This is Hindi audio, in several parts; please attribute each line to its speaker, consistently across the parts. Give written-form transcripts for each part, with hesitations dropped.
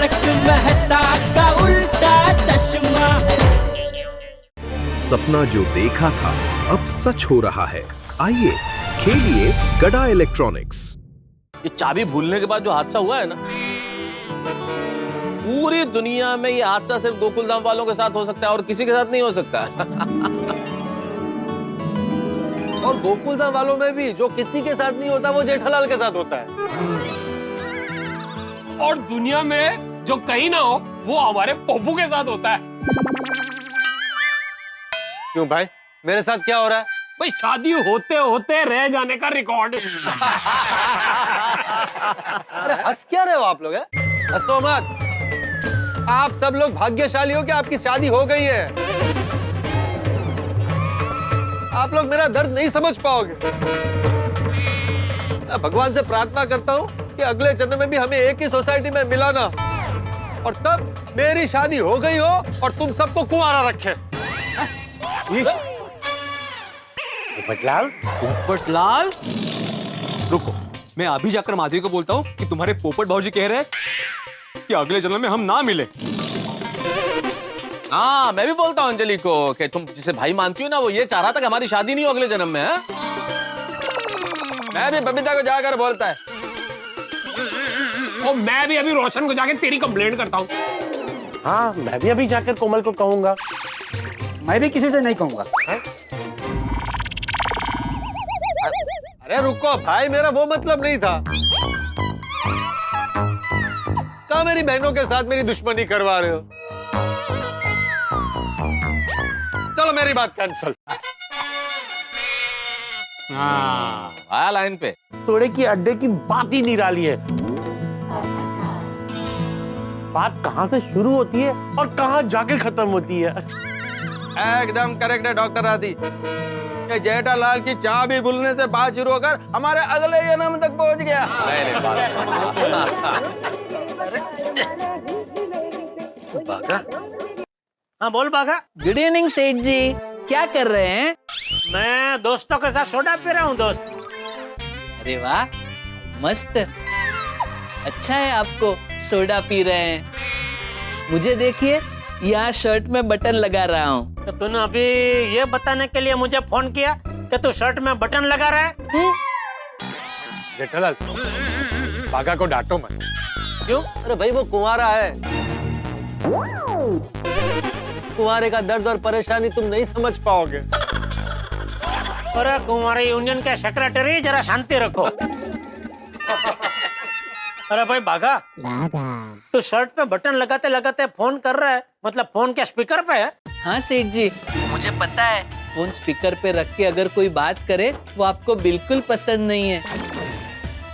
Speaker 1: तारक मेहता का उल्टा चश्मा।
Speaker 2: सपना जो देखा था अब सच हो रहा है। आइए खेलिए गड़ा इलेक्ट्रॉनिक्स।
Speaker 3: ये चाबी भूलने के बाद जो हादसा हुआ है ना, पूरी दुनिया में ये हादसा सिर्फ गोकुलधाम वालों के साथ हो सकता है और किसी के साथ नहीं हो सकता।
Speaker 4: और गोकुलधाम वालों में भी जो किसी के साथ नहीं होता वो जेठालाल के साथ होता है।
Speaker 5: और दुनिया में जो कहीं ना हो वो हमारे पप्पू के साथ होता है।
Speaker 4: क्यों भाई, मेरे साथ क्या हो रहा है?
Speaker 5: भाई शादी होते होते रह जाने का रिकॉर्ड।
Speaker 4: अरे हंस क्या रहे हो आप लोग? हंस तो मत। आप सब लोग भाग्यशाली हो कि आपकी शादी हो गई है। आप लोग मेरा दर्द नहीं समझ पाओगे। मैं भगवान से प्रार्थना करता हूँ कि अगले जन्म में भी हमें एक ही सोसाइटी में मिलाना, और तब मेरी शादी हो गई हो और तुम सबको कुंवारा रखे।
Speaker 6: पोपटलाल,
Speaker 7: पोपटलाल, रुको, मैं अभी जाकर माधवी को बोलता हूँ कि तुम्हारे पोपट भाऊजी कह रहे हैं कि अगले जन्म में हम ना मिले।
Speaker 3: हाँ, मैं भी बोलता हूँ अंजलि को कि तुम जिसे भाई मानती हो ना, वो ये चाह रहा था कि हमारी शादी नहीं हो अगले जन्म में। है?
Speaker 7: मैं भी बबीता को जाकर बोलता है।
Speaker 5: और मैं भी अभी रोशन को जाके तेरी कंप्लेंट करता हूँ।
Speaker 6: हाँ मैं भी अभी जाकर कोमल को कहूंगा।
Speaker 7: मैं भी किसी से नहीं कहूंगा।
Speaker 4: अरे रुको भाई, मेरा वो मतलब नहीं था। कहाँ मेरी बहनों के साथ मेरी दुश्मनी करवा रहे हो? चलो मेरी बात कैंसिल।
Speaker 3: हाँ, आया लाइन पे।
Speaker 6: सोडे की अड्डे की बात ही निराली है। बात कहाँ से शुरू होती है और कहाँ जाके खत्म होती है।
Speaker 7: एकदम करेक्ट है डॉक्टर आदि। कि जेठालाल की चाबी भूलने से बात शुरू होकर हमारे अगले जन्म तक पहुंच गया।
Speaker 4: बाघा?
Speaker 8: हाँ बोल बाघा।
Speaker 1: गुड इवनिंग सेठ जी, क्या कर रहे हैं?
Speaker 8: मैं दोस्तों के साथ सोडा पी रहा हूँ दोस्त।
Speaker 1: अरे वाह, मस्त। अच्छा है आपको सोडा पी रहे हैं। मुझे देखिए, यहाँ शर्ट में बटन लगा रहा हूँ।
Speaker 8: तो तूने अभी ये बताने के लिए मुझे फोन किया कि तू शर्ट में बटन लगा रहा है?
Speaker 4: जेठालाल, बाघा को डांटो मत।
Speaker 8: क्यों?
Speaker 4: अरे भाई वो कुंवारा है। कुंवारे का दर्द और परेशानी तुम नहीं समझ पाओगे।
Speaker 8: अरे कुंवारे यूनियन के सेक्रेटरी, जरा शांति रखो। अरे भाई बाघा, तू शर्ट पे बटन लगाते लगाते फोन कर रहा है, मतलब फोन क्या स्पीकर पे है?
Speaker 1: हाँ सेठ जी, मुझे पता है फोन स्पीकर पे रख के अगर कोई बात करे वो आपको बिल्कुल पसंद नहीं है।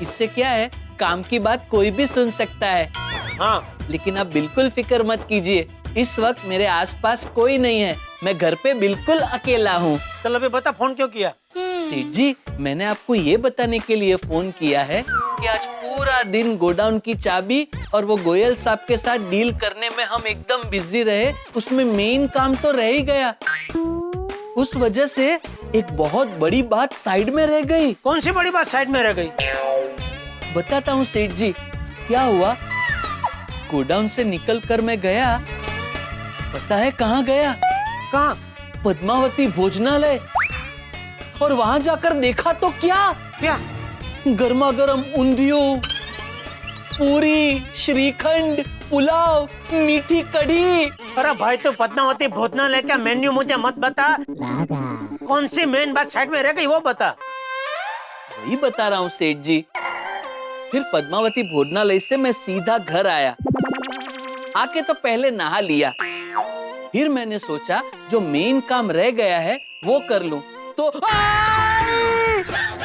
Speaker 1: इससे क्या है, काम की बात कोई भी सुन सकता है।
Speaker 8: हाँ,
Speaker 1: लेकिन आप बिल्कुल फिक्र मत कीजिए, इस वक्त मेरे आसपास कोई नहीं है, मैं घर पे बिल्कुल अकेला हूँ।
Speaker 8: चलो अभी बता फोन क्यों किया?
Speaker 1: सेठ जी, मैंने आपको ये बताने के लिए फोन किया है कि आज पूरा दिन गोडाउन की चाबी और वो गोयल साहब के साथ डील करने में हम एकदम बिजी रहे, उसमें मेन काम तो रह ही गया। उस वजह से एक बहुत बड़ी बात साइड में रह गई।
Speaker 8: कौन सी बड़ी बात साइड में रह गई?
Speaker 1: बताता हूँ सेठ जी, क्या हुआ। गोडाउन से निकलकर मैं गया, पता है कहाँ गया?
Speaker 8: कहाँ?
Speaker 1: पद्मावती भोजनालय। और वहां जाकर देखा तो क्या गर्मा गर्म ऊंधियों, पूरी, श्रीखंड, पुलाव, मीठी कढ़ी।
Speaker 8: अरे भाई तो पद्मावती भोजनालय का मेन्यू मुझे मत बता, कौन सी मेन बात साइड में रह गई वो बता।
Speaker 1: वही बता रहा हूँ सेठ जी। फिर पद्मावती भोजनालय से मैं सीधा घर आया, आके तो पहले नहा लिया, फिर मैंने सोचा जो मेन काम रह गया है वो कर लूं। तो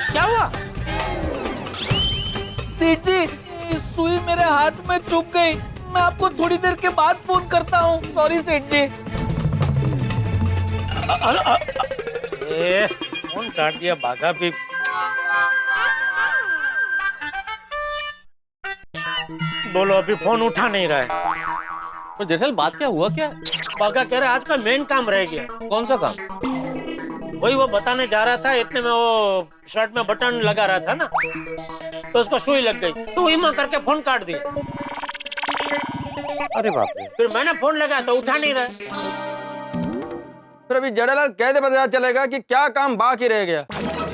Speaker 8: क्या हुआ?
Speaker 1: सेठ जी, सुई मेरे हाथ में चुभ गई। मैं आपको थोड़ी देर के बाद फोन करता हूँ। सॉरी सेठ जी।
Speaker 8: फोन काट दिया बाघा भी। बोलो, अभी फोन उठा नहीं रहा है।
Speaker 3: तो जेठल बात क्या हुआ? क्या
Speaker 8: बाघा कह रहा है आज का मेन काम रह गया।
Speaker 3: कौन सा काम?
Speaker 8: वही वो बताने जा रहा था, इतने में वो शर्ट में बटन लगा रहा था ना, तो उसको सुई लग गई, तो वही मां करके फोन काट दिया। अरे बाप रे, फिर मैंने फोन लगाया तो उठा नहीं रहा।
Speaker 3: फिर अभी जेठालाल कैसे पता चलेगा कि क्या काम बाकी रह गया?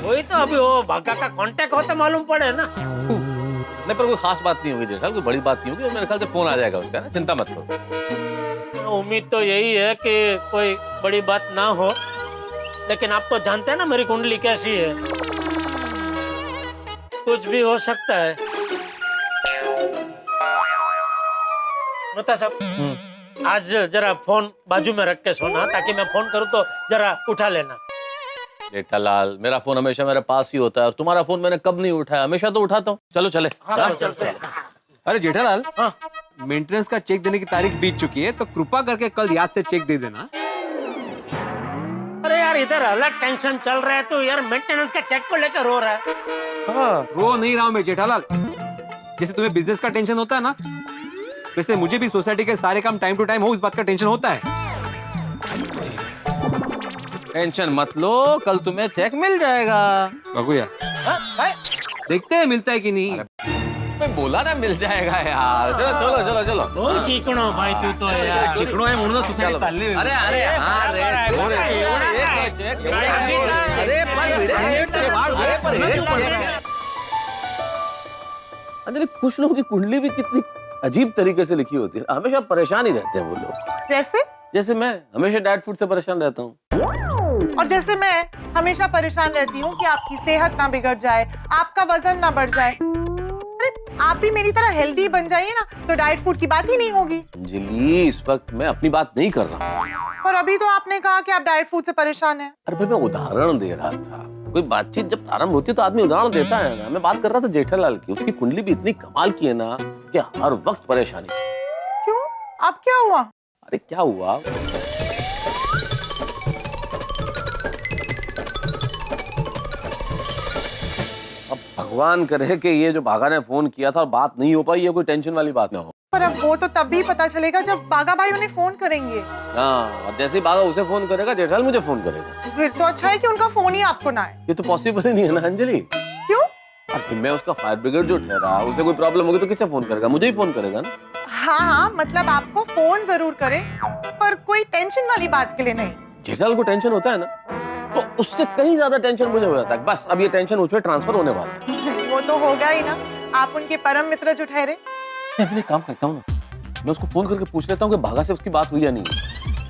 Speaker 8: वही तो, अभी वो भागा का कांटेक्ट होता मालूम पड़े ना।
Speaker 3: नहीं, पर कोई खास बात नहीं होगी जेठालाल, कोई बड़ी बात नहीं होगी। मेरे ख्याल से फोन आ जाएगा उसका ना, चिंता मत करो।
Speaker 8: उम्मीद तो यही है कि कोई बड़ी बात ना हो, लेकिन आप तो जानते हैं ना मेरी कुंडली कैसी है, कुछ भी हो सकता है। बता साहब, आज जरा फोन बाजू में रख के सोना, ताकि मैं फोन करूं तो जरा उठा लेना।
Speaker 3: जेठालाल, मेरा फोन हमेशा मेरे पास ही होता है और तुम्हारा फोन मैंने कब नहीं उठाया, हमेशा तो उठाता हूँ। चलो चले।
Speaker 8: चल।
Speaker 7: अरे जेठालाल,
Speaker 8: हाँ।
Speaker 7: मेंटेनेंस का चेक देने की तारीख बीत चुकी है, तो कृपा करके कल याद से चेक दे देना।
Speaker 8: अरे यार, इधर अलग टेंशन चल रहा है तो यार मेंटेनेंस का चेक को लेकर रो रहा है।
Speaker 7: रो नहीं रहा हूं मैं जेठालाल, जैसे तुम्हें बिजनेस का टेंशन होता है ना, वैसे मुझे भी सोसाइटी के सारे काम टाइम टू टाइम हो, इस बात का टेंशन होता है।
Speaker 3: टेंशन मत लो, कल तुम्हें चेक मिल जाएगा।
Speaker 7: बगुया, देखते हैं मिलता है कि नहीं।
Speaker 3: मैं बोला ना मिल जाएगा यार। चलो चलो चलो चलो।
Speaker 8: बहुत चिकनो भाई तू तो यार।
Speaker 7: चिकनो है म्हणून सोसायटी चालली आहे।
Speaker 3: अरे अरे हाँ रे, छोड़ रे, अंजलि, कुछ लोगों की कुंडली भी कितनी अजीब तरीके से लिखी होती है, हमेशा परेशान ही रहते हैं वो लोग। जैसे मैं हमेशा डाइट फूड से परेशान रहता हूँ,
Speaker 9: और जैसे मैं हमेशा परेशान रहती हूँ कि आपकी सेहत ना बिगड़ जाए, आपका वजन ना बढ़ जाए। अरे आप भी मेरी तरह हेल्दी बन जाइए ना, तो डाइट फूड की बात ही नहीं होगी।
Speaker 3: अंजलि, इस वक्त मैं अपनी बात नहीं कर रहा हूँ।
Speaker 9: पर अभी तो आपने कहा कि आप डाइट फूड से परेशान हैं।
Speaker 3: अरे भाई, मैं उदाहरण दे रहा था। कोई बातचीत जब प्रारंभ होती है तो आदमी उदाहरण देता है ना। मैं बात कर रहा था जेठालाल की, उसकी कुंडली भी इतनी कमाल की है ना कि हर वक्त परेशानी।
Speaker 9: क्यों, अब क्या हुआ?
Speaker 3: अरे क्या हुआ, अब भगवान करे कि ये जो बाघा ने फोन किया था और बात नहीं हो पाई, ये कोई टेंशन वाली बात ना हो।
Speaker 9: पर अब वो तो तब भी पता चलेगा जब बागा भाई उन्हें फोन करेंगे।
Speaker 3: हाँ, और जैसे ही बाघा उसे फोन करेगा, जेठालाल मुझे फोन करेगा।
Speaker 9: फिर तो अच्छा है कि उनका फोन ही आपको ना आए।
Speaker 3: ये तो पॉसिबल ही नहीं है ना अंजलि।
Speaker 9: क्यों?
Speaker 3: अरे मैं उसका फायर ब्रिगेड जो ठहरा, उसे कोई प्रॉब्लम होगी तो किसे फोन करेगा? मुझे ही फोन करेगा ना।
Speaker 9: हाँ, मतलब आपको फोन जरूर करे, पर कोई टेंशन वाली बात के लिए नहीं।
Speaker 3: जेठालाल को टेंशन होता है ना, तो उससे कहीं ज्यादा टेंशन मुझे हो जाता है। बस अब ये टेंशन उस पर ट्रांसफर होने वाला है।
Speaker 9: वो तो होगा ही ना, आप उनके परम मित्र जो ठहरे।
Speaker 3: मैं काम करता हूँ ना, मैं उसको फोन करके पूछ लेता हूँ कि बाघा से उसकी बात हुई या नहीं।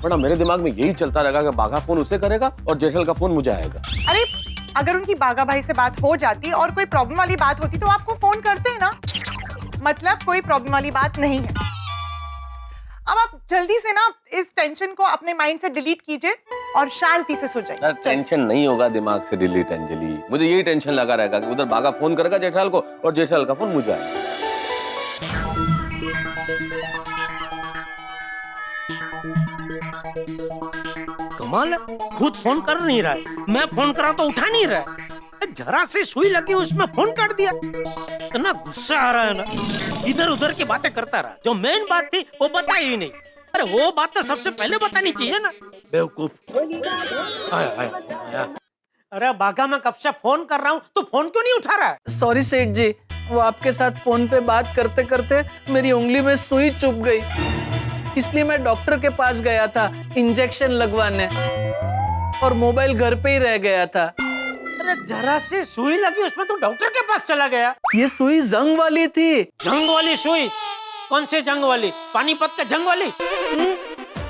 Speaker 3: वरना मेरे दिमाग में यही चलता रहेगा कि बाघा फोन उसे करेगा और जेठालाल का फोन मुझे आएगा।
Speaker 9: अरे अगर उनकी बागा भाई से बात हो जाती और कोई प्रॉब्लम वाली बात होती तो आपको फोन करते हैं ना। मतलब कोई प्रॉब्लम वाली बात नहीं है। अब आप जल्दी से ना इस टेंशन को अपने माइंड से डिलीट कीजिए और शांति से सो जाइए।
Speaker 3: टेंशन नहीं होगा दिमाग से डिलीट अंजलि, मुझे यही टेंशन लगा रहेगा कि उधर बाघा फोन करेगा जेठालाल को और जेठालाल का फोन मुझे आएगा।
Speaker 8: कमाल है, खुद फोन कर नहीं रहा है, मैं फोन करा तो उठा नहीं रहा है। जरा सी सुई लगी उसमें फोन काट दिया। इतना गुस्सा आ रहा है ना, इधर उधर की बातें करता रहा। जो मेन बात थी वो बताई ही नहीं। अरे वो बात तो सबसे पहले बतानी चाहिए ना, बेवकूफ। आया। अरे बाघा, मैं कब से फोन कर रहा हूँ, तू फोन क्यों नहीं उठा रहा है?
Speaker 1: सॉरी सेठ जी, वो आपके साथ फोन पे बात करते करते मेरी उंगली में सुई चुभ गई, इसलिए मैं डॉक्टर के पास गया था इंजेक्शन लगवाने, और मोबाइल घर पे ही रह गया था।
Speaker 8: अरे जरा सी सुई लगी उसमें तू डॉक्टर के पास चला गया?
Speaker 1: ये सुई जंग वाली थी।
Speaker 8: जंग वाली सुई? कौन सी जंग वाली? पानीपत का जंग वाली?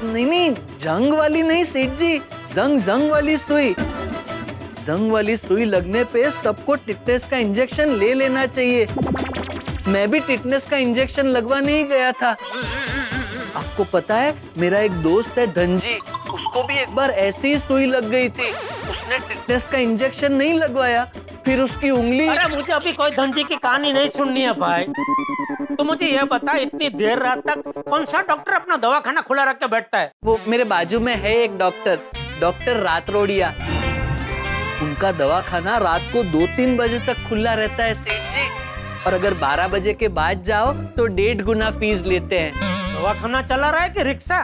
Speaker 1: नहीं, जंग वाली नहीं सेठ जी, जंग वाली सुई। जंग वाली सुई लगने पे सबको टिटनेस का इंजेक्शन ले लेना चाहिए। मैं भी टिटनेस का इंजेक्शन लगवाने ही गया था। आपको पता है, मेरा एक दोस्त है धनजी, उसको भी एक बार ऐसी ही सुई लग गई थी। उसने टिटनेस का इंजेक्शन नहीं लगवाया, फिर उसकी उंगली।
Speaker 8: अरे मुझे अभी कोई धनजी की कहानी नहीं सुननी है भाई। तो मुझे यह बता, इतनी देर रात तक कौन सा डॉक्टर अपना दवाखाना खुला रख के बैठता है?
Speaker 1: वो मेरे बाजू में है एक डॉक्टर रातरोड़िया। उनका दवाखाना रात को 2-3 बजे तक खुला रहता है सेठ जी, और अगर 12 बजे के बाद जाओ तो 1.5 गुना फीस लेते हैं।
Speaker 8: दवाखाना चला रहा है कि रिक्शा?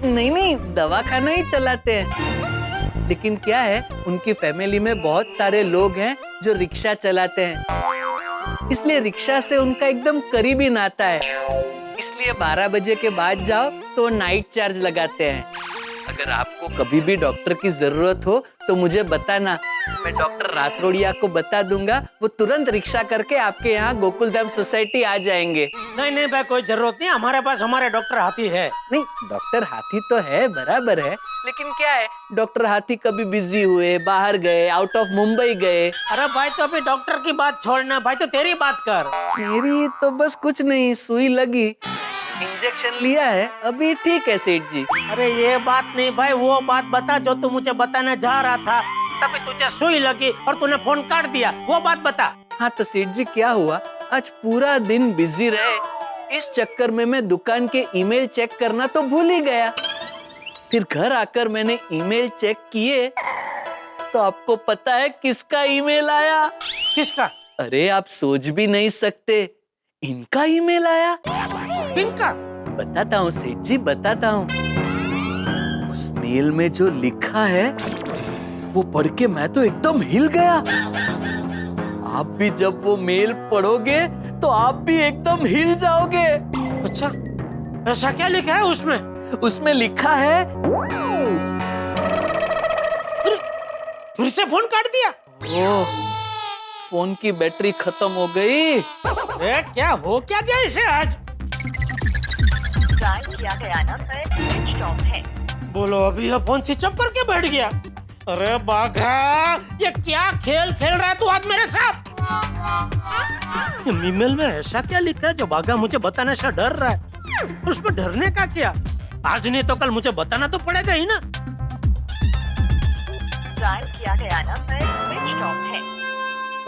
Speaker 1: नहीं, दवाखाना ही चलाते हैं। लेकिन क्या है, उनकी फैमिली में बहुत सारे लोग हैं जो रिक्शा चलाते हैं, इसलिए रिक्शा से उनका एकदम करीबी नाता है। इसलिए 12 बजे के बाद जाओ तो नाइट चार्ज लगाते हैं। अगर आपको कभी भी डॉक्टर की जरूरत हो तो मुझे बताना, मैं डॉक्टर रातरोड़िया को बता दूंगा, वो तुरंत रिक्शा करके आपके यहाँ गोकुलधाम सोसाइटी आ जाएंगे।
Speaker 8: नहीं भाई, कोई जरूरत नहीं, हमारे पास हमारे डॉक्टर हाथी है।
Speaker 1: नहीं, डॉक्टर हाथी तो है, बराबर है, लेकिन क्या है, डॉक्टर हाथी कभी बिजी हुए, बाहर गए, आउट ऑफ मुंबई गए।
Speaker 8: अरे भाई तो अभी डॉक्टर की बात छोड़ना भाई, तो तेरी बात कर।
Speaker 1: मेरी तो बस कुछ नहीं, सुई लगी, इंजेक्शन लिया है, अभी ठीक है सेठ जी।
Speaker 8: अरे ये बात नहीं भाई, वो बात बता जो तू मुझे बताने जा रहा था, तभी तुझे सुई लगी और तूने फोन काट दिया, वो बात बता।
Speaker 1: हाँ तो सेठ जी क्या हुआ, आज पूरा दिन बिजी रहे, इस चक्कर में मैं दुकान के ईमेल चेक करना तो भूल ही गया। फिर घर आकर मैंने ईमेल चेक किए तो आपको पता है किसका ईमेल आया?
Speaker 8: किसका?
Speaker 1: अरे आप सोच भी नहीं सकते, इनका ईमेल आया।
Speaker 8: किनका?
Speaker 1: बताता हूँ सेठ जी, बताता हूँ। उस मेल में जो लिखा है वो पढ़ के मैं तो एकदम हिल गया। आप भी जब वो मेल पढ़ोगे तो आप भी एकदम हिल जाओगे।
Speaker 8: अच्छा, ऐसा क्या लिखा है उसमें?
Speaker 1: उसमें लिखा है,
Speaker 8: फिर से फोन काट दिया।
Speaker 1: ओह, फोन की बैटरी खत्म हो गई।
Speaker 8: अरे क्या हो क्या गया इसे आज?
Speaker 10: डायल किया गया नंबर स्विच ऑफ है।
Speaker 8: बोलो, अभी ये फोन स्विच ऑफ करके बैठ गया। अरे बाघा, ये क्या खेल खेल रहा है तू आज मेरे साथ? ईमेल में ऐसा क्या लिखा है जो बाघा मुझे बताने से डर रहा है? उसमें डरने का क्या? आज नहीं तो कल मुझे बताना तो पड़ेगा ही ना।
Speaker 10: डायल किया गया नंबर स्विच ऑफ है।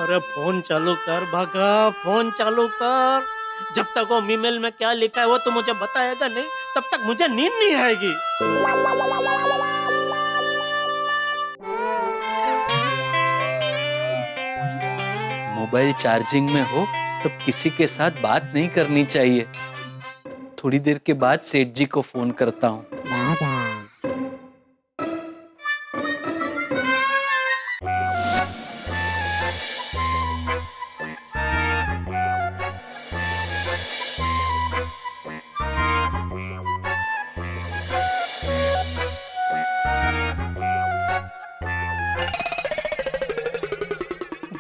Speaker 8: अरे फोन चालू कर बाघा, फोन चालू कर। जब तक वो ईमेल में क्या लिखा है वो तो मुझे बताएगा नहीं, तब तक मुझे नींद नहीं आएगी।
Speaker 1: मोबाइल चार्जिंग में हो तब किसी के साथ बात नहीं करनी चाहिए। थोड़ी देर के बाद सेठ जी को फोन करता हूँ।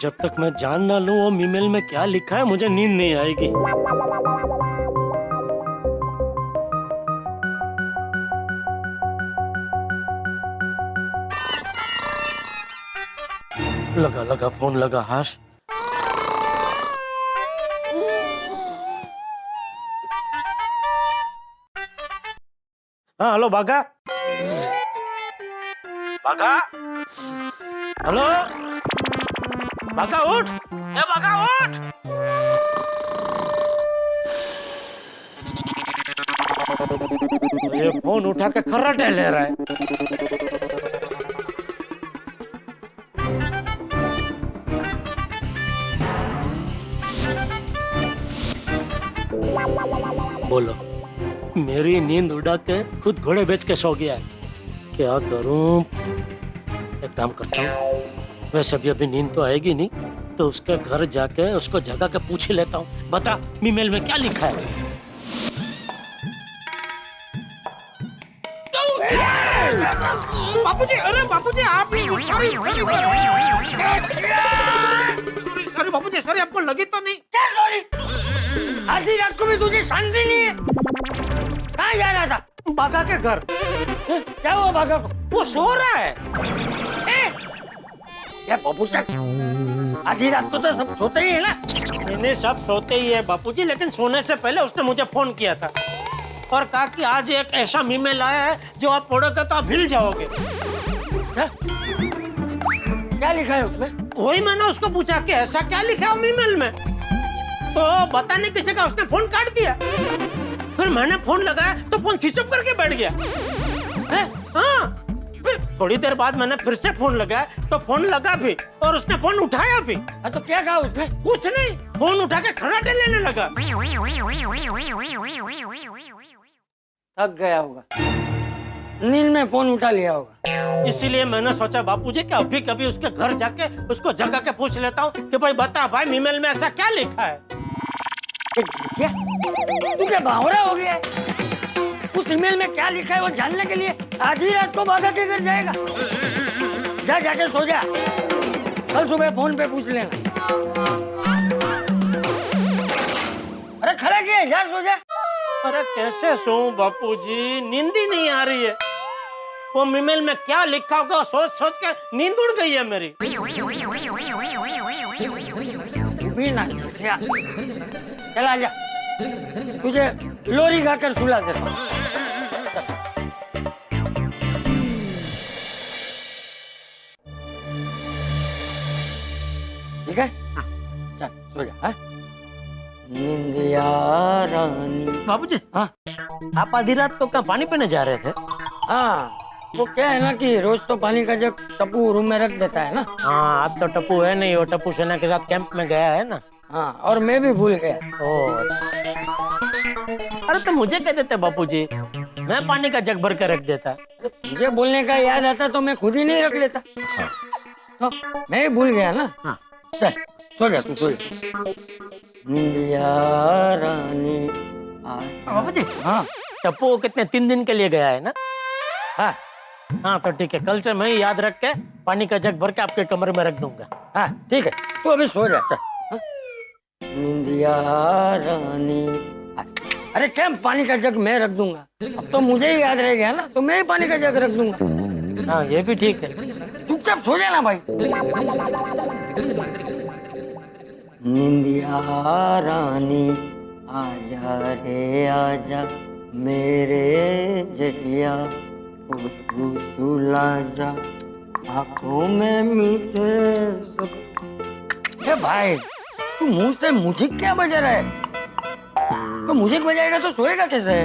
Speaker 8: जब तक मैं जान ना लूं वो ईमेल में क्या लिखा है मुझे नींद नहीं आएगी। लगा लगा फोन लगा। हाश, हाँ हेलो बाघा। बाघा, हेलो बाघा उठ, ए बाघा उठ। ये फोन उठा के खर्राटे ले रहा है। बोलो, मेरी नींद उड़ा के खुद घोड़े बेच के सो गया है। क्या करूं? एक काम करता हूँ, वैसे भी अभी नींद तो आएगी नहीं, तो उसके घर जाके उसको जगा के पूछ ही लेता हूँ। बता ईमेल में क्या लिखा है? बापूजी, अरे बापूजी आप ही, सॉरी बापूजी, सॉरी, आपको लगी तो नहीं?
Speaker 11: क्या सॉरी? आधी रात को भी तुझे शांति नहीं है? कहाँ जा रहा था?
Speaker 8: बाघा के घर।
Speaker 11: क्या हुआ बाघा को?
Speaker 8: वो सो रहा है।
Speaker 11: क्या बापूजी, आधी रात को तो सब सोते ही है ना?
Speaker 8: मैंने सब सोते ही है बापूजी, लेकिन सोने से पहले उसने मुझे फोन किया था और कहा कि आज एक ऐसा ईमेल आया है जो आप पढ़ोगे तो आप हिल जाओगे।
Speaker 11: क्या लिखा है उसमें?
Speaker 8: वही मैंने उसको पूछा कि ऐसा क्या लिखा है ईमेल में, तो बताने की जगह उसने फोन काट दिया। फिर मैंने फोन लगाया तो फोन स्विच ऑफ करके बैठ गया। हाँ, फिर थोड़ी देर बाद मैंने फिर से फोन लगाया तो फोन लगा भी और उसने फोन उठाया भी।
Speaker 11: तो क्या कहा उसने?
Speaker 8: कुछ नहीं, फोन उठा के खर्राटे लेने लगा।
Speaker 11: थक गया होगा, नींद में फोन उठा लिया होगा।
Speaker 8: इसीलिए मैंने सोचा बापूजी कि अभी कभी उसके घर जाके उसको जगा के पूछ लेता हूँ कि भाई बता भाई ईमेल में ऐसा क्या लिखा है।
Speaker 11: एक झिटिया, तू क्या बावरा हो गया है? उस ईमेल में क्या लिखा है वो जानने के लिए आधी रात को भागा के घर जाएगा? जा जाके सो जा, कल सुबह फोन पे पूछ लेना। अरे खड़ा किया, जा सो जा।
Speaker 8: अरे कैसे सोऊं बापूजी, नींद ही नहीं आ रही है। वो ईमेल में क्या लिखा होगा सोच सोच के नींद उड़ गई है मेरी।
Speaker 11: भी ना झिटिया, चला जा, तुझे लोरी गाकर सुला देता हूं। ठीक है, चल सो जा। हाँ? निंदिया रानी।
Speaker 8: बाबूजी,
Speaker 11: हाँ
Speaker 8: आप आधी रात को कहाँ पानी पीने जा रहे थे?
Speaker 11: हाँ, वो क्या है ना कि रोज तो पानी का जग टप्पू रूम में रख देता है ना।
Speaker 8: हाँ, अब तो टप्पू है नहीं, वो टप्पू सेना के साथ कैंप में गया है ना।
Speaker 11: हाँ, और मैं भी भूल गया।
Speaker 8: अरे तो मुझे कह देते बापूजी, मैं पानी का जग भर कर रख देता।
Speaker 11: मुझे बोलने का याद आता तो मैं खुद ही नहीं रख लेता। तो मैं ही भूल गया ना।
Speaker 8: हाँ।
Speaker 11: चल सो जा, तू सो जा। निंदिया रानी।
Speaker 8: बापूजी,
Speaker 11: हाँ
Speaker 8: टप्पू कितने 3 दिन के लिए गया है ना?
Speaker 11: हाँ
Speaker 8: हाँ तो ठीक है, कल से मैं ही याद रख के पानी का जग भर के आपके कमरे में रख दूंगा।
Speaker 11: हाँ ठीक है, तू अभी सो जा। चल। हाँ? निंदिया रानी। अरे क्या पानी का जग मैं रख दूंगा, अब तो मुझे ही याद रह गया ना, तो मैं ही पानी का जग रख दूंगा।
Speaker 8: हाँ ये भी ठीक है।
Speaker 11: चुपचाप सो जाना भाई। निंदिया रानी आजा रे आजा मेरे जटिया, तू सुला जा आंखों में मीठे सब। ए भाई, तू मुंह से म्यूजिक क्या बजा रहा है? तो म्यूजिक बजाएगा तो सोएगा कैसे?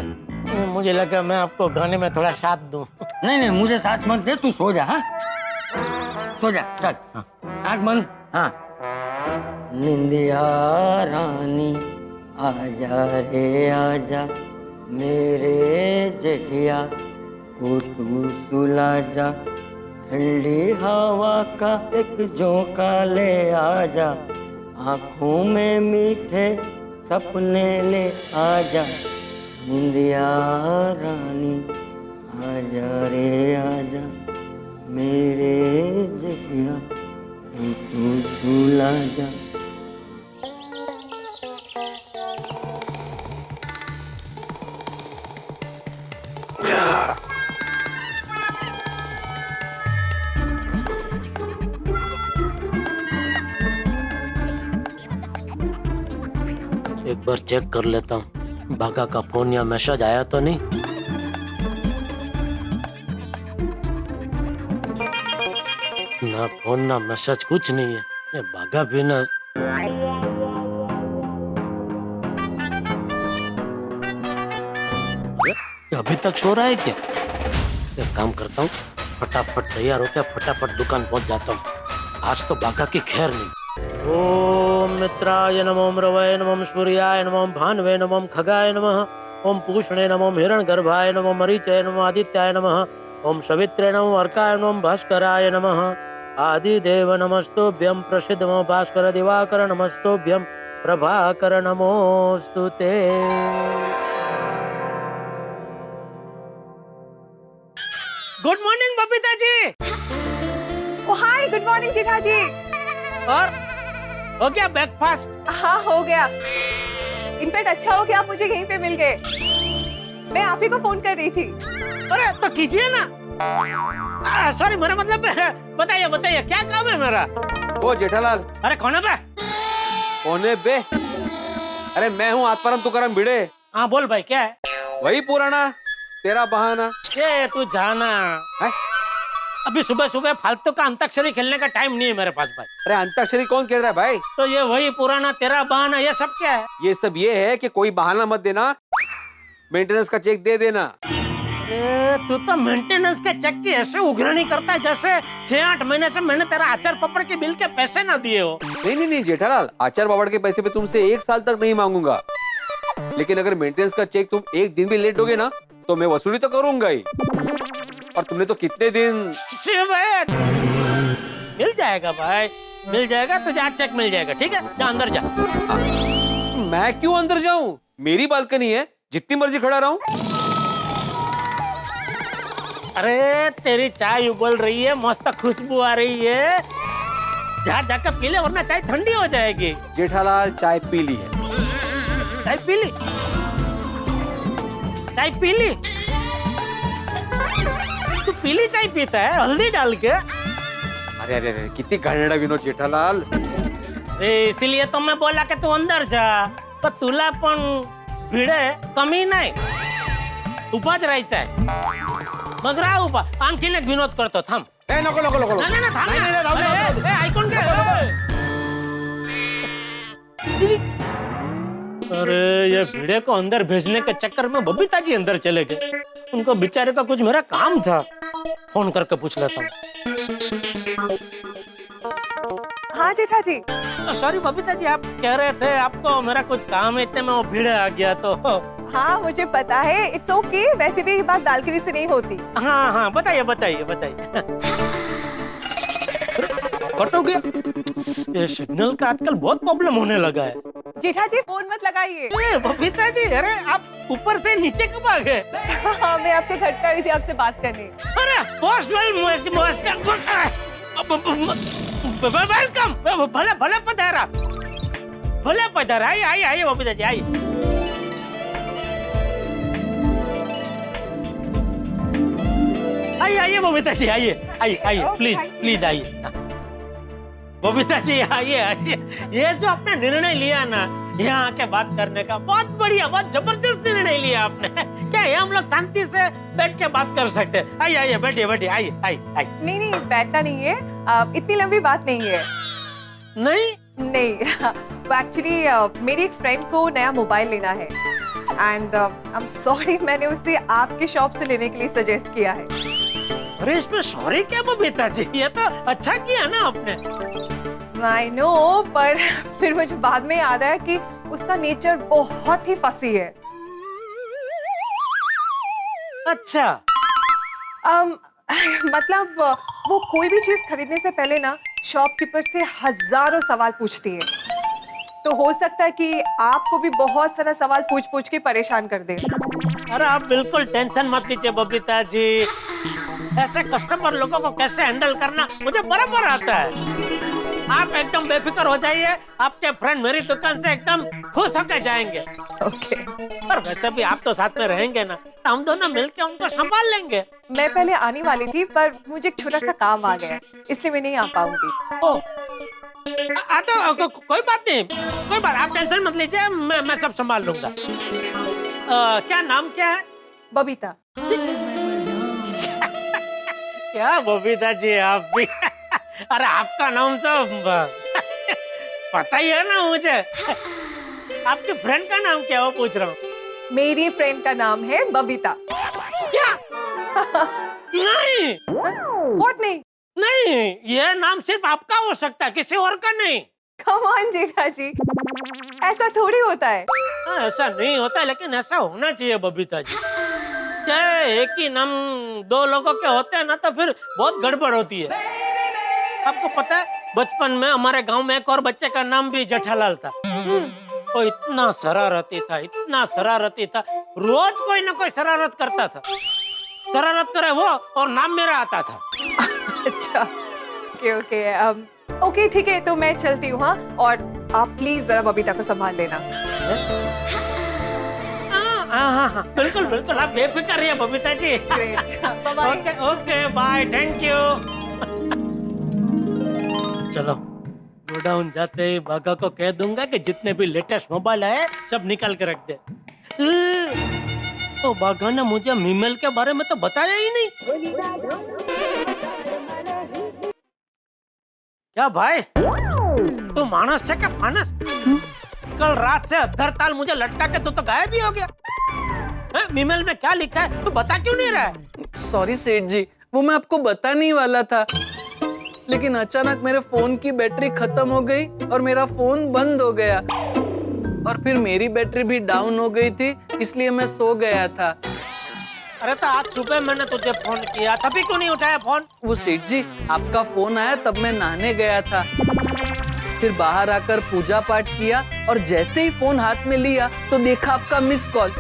Speaker 8: मुझे लगा मैं आपको गाने में थोड़ा साथ दूं।
Speaker 11: नहीं नहीं, मुझे साथ मत दे, तू सो जा। हाँ सो जा, चल। आँख बंद। हाँ। निंदिया रानी आजा रे आजा मेरे जटिया, को तू सुला जा, ठंडी हवा का एक झोंका ले आजा, आँखों में मीठे सपने ले आजा। निंदिया रानी आजा रे आजा मेरे जटिया, तू सुला जा।
Speaker 8: एक बार चेक कर लेता हूँ, भागा का फोन या मैसेज आया तो नहीं। ना फोन ना मैसेज, कुछ नहीं है। ये भागा भी ना। ये अभी तक सो रहा है क्या? एक काम करता हूँ, फटाफट तैयार होकर फटाफट दुकान पहुंच जाता हूँ। आज तो भागा की खैर नहीं। ओम मित्राय नमः, रवये नमः, सूर्याय नमः, भानवे नमः, खगाय नमः, ओम पूषणे नमः, हिरण्यगर्भाय नमः, मरीचय नमः, आदित्याय नमः, ओम सवित्रे नमः, अर्काय नमः, भास्कराय नमः, आदिदेव नमस्तुभ्यं, प्रसिद्ध नमः, भास्कर दिवाकर नमस्तुभ्यं, प्रभाकर नमोस्तुते। Good morning Babita ji.
Speaker 9: ओ हाय, गुड मॉर्निंग जेठा जी।
Speaker 8: और हो गया ब्रेकफास्ट?
Speaker 9: हाँ हो गया। इनफैक्ट अच्छा हो कि आप मुझे यहीं पे मिल गए, मैं आप ही को फोन कर रही थी।
Speaker 8: अरे तो कीजिए ना। सॉरी, मेरा मतलब बताइए बताइए क्या काम है मेरा?
Speaker 7: ओ जेठालाल।
Speaker 8: अरे कौन है बे?
Speaker 7: कौन है बे? अरे मैं हूँ आत्माराम तुकाराम भिड़े।
Speaker 8: हाँ बोल भाई, क्या है?
Speaker 7: वही पुराना तेरा बहाना।
Speaker 8: ये तू जाना
Speaker 7: है?
Speaker 8: अभी सुबह सुबह फालतू का अंताक्षरी खेलने का टाइम नहीं है मेरे पास भाई।
Speaker 7: अरे अंताक्षरी कौन खेल रहा है भाई?
Speaker 8: तो ये वही पुराना तेरा बहाना, ये सब क्या है?
Speaker 7: ये सब ये है कि कोई बहाना मत देना, मेंटेनेंस का चेक दे देना।
Speaker 8: तू तो मेंटेनेंस के चेक की ऐसे उघरानी करता है जैसे 6-8 महीने से मैंने तेरा आचार पपड़ के बिल के पैसे ना दिए हो।
Speaker 7: नहीं जेठालाल, आचार पापड़ के पैसे पे तुमसे 1 साल तक नहीं मांगूंगा, लेकिन अगर मेंटेनेंस का चेक तुम 1 दिन भी लेट होगे ना तो मैं वसूली तो करूंगा ही। और तुमने तो कितने दिन।
Speaker 8: मिल जाएगा भाई, मिल जाएगा, तुझे आज चेक मिल जाएगा। ठीक है, जा अंदर जा।
Speaker 7: मैं क्यों अंदर जाऊं? मेरी बालकनी है, जितनी मर्जी खड़ा रहूं।
Speaker 8: अरे तेरी चाय उबल रही है, मस्त खुशबू आ रही है, जा जाकर पी ले वरना चाय ठंडी हो जाएगी।
Speaker 7: जेठालाल चाय पी ली है।
Speaker 8: चाय पी ली? चाय पी ली? तू पीली चाय पीता है हल्दी डाल के?
Speaker 7: अरे अरे अरे कितनी घाणेरडा विनोद जेठालाल।
Speaker 8: इसीलिए तो मैं बोला कि तू अंदर जा, पण तुला पण भिडे कमी नाही, उपाच राहायचंय. मग राहा उभा. आणखीन एक विनोद करतो, थांब.
Speaker 7: नको नको नको
Speaker 8: नाही नाही थांब ना. ऐकून घे. अरे ये भिड़े को अंदर भेजने के चक्कर में बबीता जी अंदर चले गए. उनको बेचारे का कुछ मेरा काम था, फोन करके पूछ लेता हूँ.
Speaker 9: हाँ जेठा जी.
Speaker 8: सॉरी बबीता जी, आप कह रहे थे आपको मेरा कुछ काम है, इतने में वो भिड़े आ गया तो.
Speaker 9: हाँ मुझे पता है, इट्स ओके. वैसे भी ये बात बालकनी से नहीं होती.
Speaker 8: हाँ हाँ बताइए बताइए बताइए. कट हो गया. ये सिग्नल का आजकल बहुत प्रॉब्लम होने लगा है.
Speaker 9: जेठा जी फोन मत लगाइए.
Speaker 8: बबीता जी, अरे आप ऊपर से नीचे कब आ गए?
Speaker 9: हाँ, मैं आपके घर पे आ रही थी आपसे बात करने.
Speaker 8: अरे वेलकम. भले भले पधारा, भले पधारा. आइए आइए आइए बबीता जी आइए. आइए आइए बबीता जी आइए आइए आइए प्लीज प्लीज आइए. बबीता जी आइए आइए. ये जो आपने निर्णय लिया ना यहाँ आके बात करने का, बहुत बढ़िया, बहुत जबरदस्त निर्णय लिया आपने. क्या है, हम लोग शांति से बैठ के बात कर सकते हैं. आइए आइए बैठिए बैठिए. आइए आइए आइए.
Speaker 9: नहीं नहीं बैठना नहीं है. इतनी लंबी बात नहीं है.
Speaker 8: नहीं
Speaker 9: नहीं वो एक्चुअली मेरी एक फ्रेंड को नया मोबाइल लेना है एंड आई एम सॉरी, मैंने उसे आपके शॉप से लेने के लिए सजेस्ट किया है.
Speaker 8: अरे इसमें सॉरी क्या बबीता जी, ये तो अच्छा किया ना आपने.
Speaker 9: आई नो, पर फिर मुझे बाद में याद आया कि उसका नेचर बहुत ही फसी है.
Speaker 8: अच्छा.
Speaker 9: मतलब वो कोई भी चीज खरीदने से पहले ना शॉपकीपर से हजारों सवाल पूछती है. तो हो सकता है कि आपको भी बहुत सारा सवाल पूछ पूछ के परेशान कर दे.
Speaker 8: अरे आप बिल्कुल टेंशन मत लीजिए बबीता जी. ऐसे कस्टमर लोगों को कैसे हैंडल करना मुझे बराबर आता है. आप एकदम बेफिक्र हो जाइए, आपके फ्रेंड मेरी दुकान से एकदम खुश होकर जाएंगे.
Speaker 9: ओके.
Speaker 8: पर वैसे भी आप तो साथ में रहेंगे ना, तो हम दोनों मिलके उनको संभाल लेंगे.
Speaker 9: मैं पहले आने वाली थी पर मुझे एक छोटा सा काम आ गया, इसलिए मैं नहीं आ पाऊंगी.
Speaker 8: ओ, तो कोई बात नहीं, कोई बात, आप टेंशन मत लीजिए, मैं सब संभाल लूंगा. क्या नाम क्या है?
Speaker 9: बबीता.
Speaker 8: क्या बबीता जी आप भी. अरे आपका नाम तो पता ही है ना मुझे. आपके फ्रेंड का नाम क्या, वो पूछ रहा हूँ.
Speaker 9: मेरी फ्रेंड का नाम है बबीता.
Speaker 8: क्या? नहीं.
Speaker 9: व्हाट नहीं?
Speaker 8: नहीं, ये नाम सिर्फ आपका हो सकता है, किसी और का नहीं.
Speaker 9: कम ऑन जेठा जी, ऐसा थोड़ी होता है.
Speaker 8: ऐसा नहीं होता, लेकिन ऐसा होना चाहिए बबीता जी. क्या एक ही नाम दो लोगों के होते हैं ना, तो फिर बहुत गड़बड़ होती है. आपको पता है, बचपन में हमारे गांव में एक और बच्चे का नाम भी जेठालाल था. वो इतना शरारती था, इतना शरारती था, रोज कोई ना कोई शरारत करता था. शरारत करे वो और नाम मेरा आता था.
Speaker 9: अच्छा ओके ओके ओके ठीक है, तो मैं चलती हूँ. हाँ, और आप प्लीज जरा बबीता को संभाल लेना.
Speaker 8: हाँ बिल्कुल बिल्कुल, आप बेफिक्र रहिए Babita ji. Okay okay bye, thank you. चलो गोडाउन जाते ही बाघा को कह दूंगा कि जितने भी लेटेस्ट मोबाइल है सब निकाल के रख दे. तो बाघा ने मुझे मीमेल के बारे में तो बताया ही नहीं. क्या भाई, तू मानस है क्या मानस? कल रात से अद्धर ताल मुझे लटका के तो गायब ही हो गया. मीमेल में क्या लिखा है तू बता क्यों नहीं रहा है?
Speaker 1: सॉरी सेठ जी, वो मैं आपको बताने ही वाला था, लेकिन अचानक मेरे फोन की बैटरी खत्म हो गई और मेरा फोन बंद हो गया, और फिर मेरी बैटरी भी डाउन हो गई थी, इसलिए मैं सो गया था.
Speaker 8: अरे तो आज सुबह मैंने तुझे फोन किया, तभी क्यों नहीं उठाया फोन?
Speaker 1: वो सेठ जी, आपका फोन आया तब मैं नहाने गया था. फिर बाहर आकर पूजा पाठ किया और जैसे ही फोन हाथ में लिया तो देखा आपका मिस कॉल,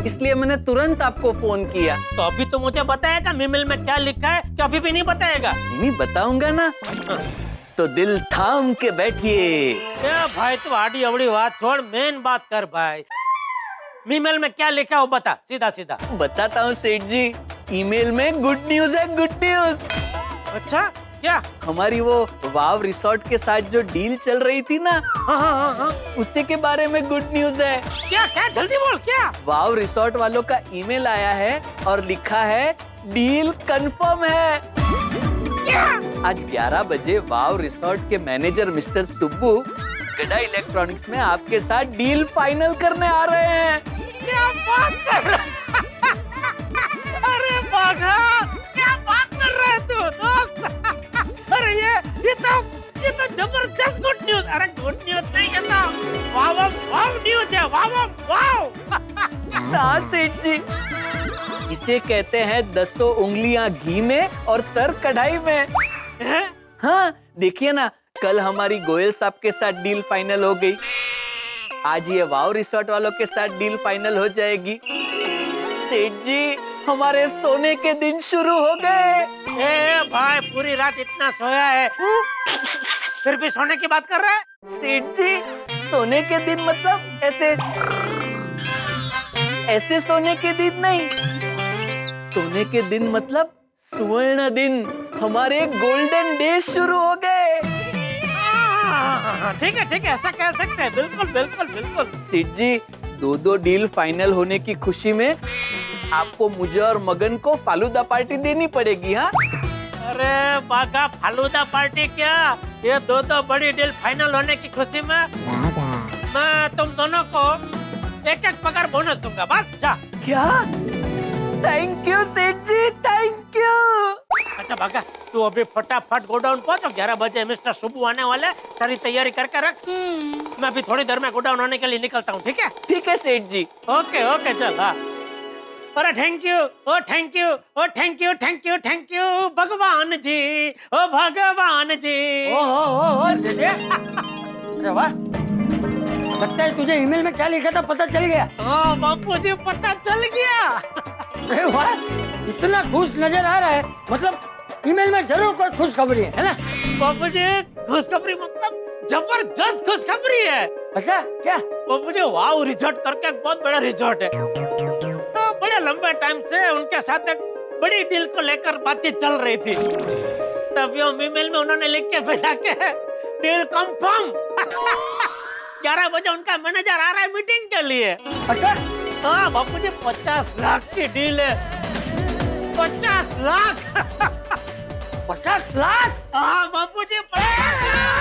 Speaker 1: इसलिए मैंने तुरंत आपको फोन किया।
Speaker 8: तो अभी तो मुझे बताएगा ईमेल में क्या लिखा है कि अभी भी नहीं बताएगा?
Speaker 1: नहीं बताऊंगा ना, तो दिल थाम के बैठिए।
Speaker 8: भाई तू आड़ी अवड़ी बात छोड़, मेन बात कर भाई। ईमेल में क्या लिखा है वो बता, सीधा सीधा।
Speaker 1: बताता हूँ सेठ जी, ईमेल में गुड न्यूज है, गुड न्यूज।
Speaker 8: अच्छा क्या?
Speaker 1: हमारी वो वाव रिसोर्ट के साथ जो डील चल रही थी ना,
Speaker 8: हाँ।
Speaker 1: उसी के बारे में गुड न्यूज है।
Speaker 8: क्या क्या जल्दी बोल क्या?
Speaker 1: वाव रिसोर्ट वालों का ईमेल आया है और लिखा है डील कंफर्म है।
Speaker 8: क्या?
Speaker 1: आज 11 बजे वाव रिसोर्ट के मैनेजर मिस्टर सुब्बू गडा इलेक्ट्रॉनिक्स में आपके साथ डील फाइनल करने आ रहे हैं।
Speaker 8: क्या बात कर रहा है? अरे बाघा, क्या बात कर रहे है तू दोस्त? अरे ये तो जबरदस्त गुड न्यूज। अरे गुड न्यूज नहीं, ये तो वाव न्यूज है, वाव।
Speaker 1: हाँ सेठ जी, इसे कहते हैं 10 उंगलियां घी में और सर कढ़ाई में। हाँ देखिए ना, कल हमारी गोयल साहब के साथ डील फाइनल हो गई, आज ये वाव रिसोर्ट वालों के साथ डील फाइनल हो जाएगी। सेठ जी, हमारे सोने के दिन शुरू हो गए।
Speaker 8: ए भाई, पूरी रात इतना सोया है फिर भी सोने की बात कर रहा है?
Speaker 1: सेठ जी, सोने के दिन मतलब ऐसे सोने के दिन नहीं, सोने के दिन मतलब सुवर्ण दिन, हमारे गोल्डन डे शुरू हो गए।
Speaker 8: ठीक है ऐसा कह सकते हैं, बिल्कुल।
Speaker 1: सेठ जी, 2 डील फाइनल होने की खुशी में आपको, मुझे और मगन को फालूदा पार्टी देनी पड़ेगी। हाँ
Speaker 8: अरे बागा, फालूदा पार्टी क्या? ये 2 बड़ी डील फाइनल होने की खुशी में मैं तुम दोनों को एक पगार बोनस दूंगा, बस जा।
Speaker 1: क्या? थैंक यू सेठ जी, थैंक यू।
Speaker 8: अच्छा बागा, तू अभी फटाफट गोडाउन पहुंच, 11 बजे मिस्टर सुब्बू आने वाले, सारी तैयारी करके रख। मैं अभी थोड़ी देर में गोडाउन आने के लिए निकलता हूँ, ठीक है?
Speaker 1: ठीक है सेठ जी।
Speaker 8: ओके चल। हाँ अरे थैंक यू भगवान जी, ओ भगवान जी।
Speaker 11: ओ दीदी, अरे वाह, लगता है तुझे ईमेल में क्या लिखा था पता चल गया।
Speaker 8: हाँ बापू जी, पता चल गया।
Speaker 11: अरे वाह, इतना खुश नजर आ रहा है, मतलब ईमेल में जरूर कोई खुशखबरी है ना?
Speaker 8: बापू जी, खुशखबरी मतलब जबरदस्त खुशखबरी है।
Speaker 11: अच्छा क्या?
Speaker 8: बापू जी, वाव रिजॉर्ट करके एक बहुत बड़ा रिजॉर्ट है, तो बड़े लंबे टाइम से उनके साथ एक बड़ी डील को लेकर बातचीत चल रही थी, तभी ईमेल में उन्होंने लिख के भेजा के डील कंफर्म। 11 बजे उनका मैनेजर आ रहा है मीटिंग के लिए।
Speaker 11: अच्छा
Speaker 8: हाँ बापू जी, 50 लाख की डील है। 50 लाख।
Speaker 11: 50 लाख?
Speaker 8: हाँ बापू जी, 50 लाख।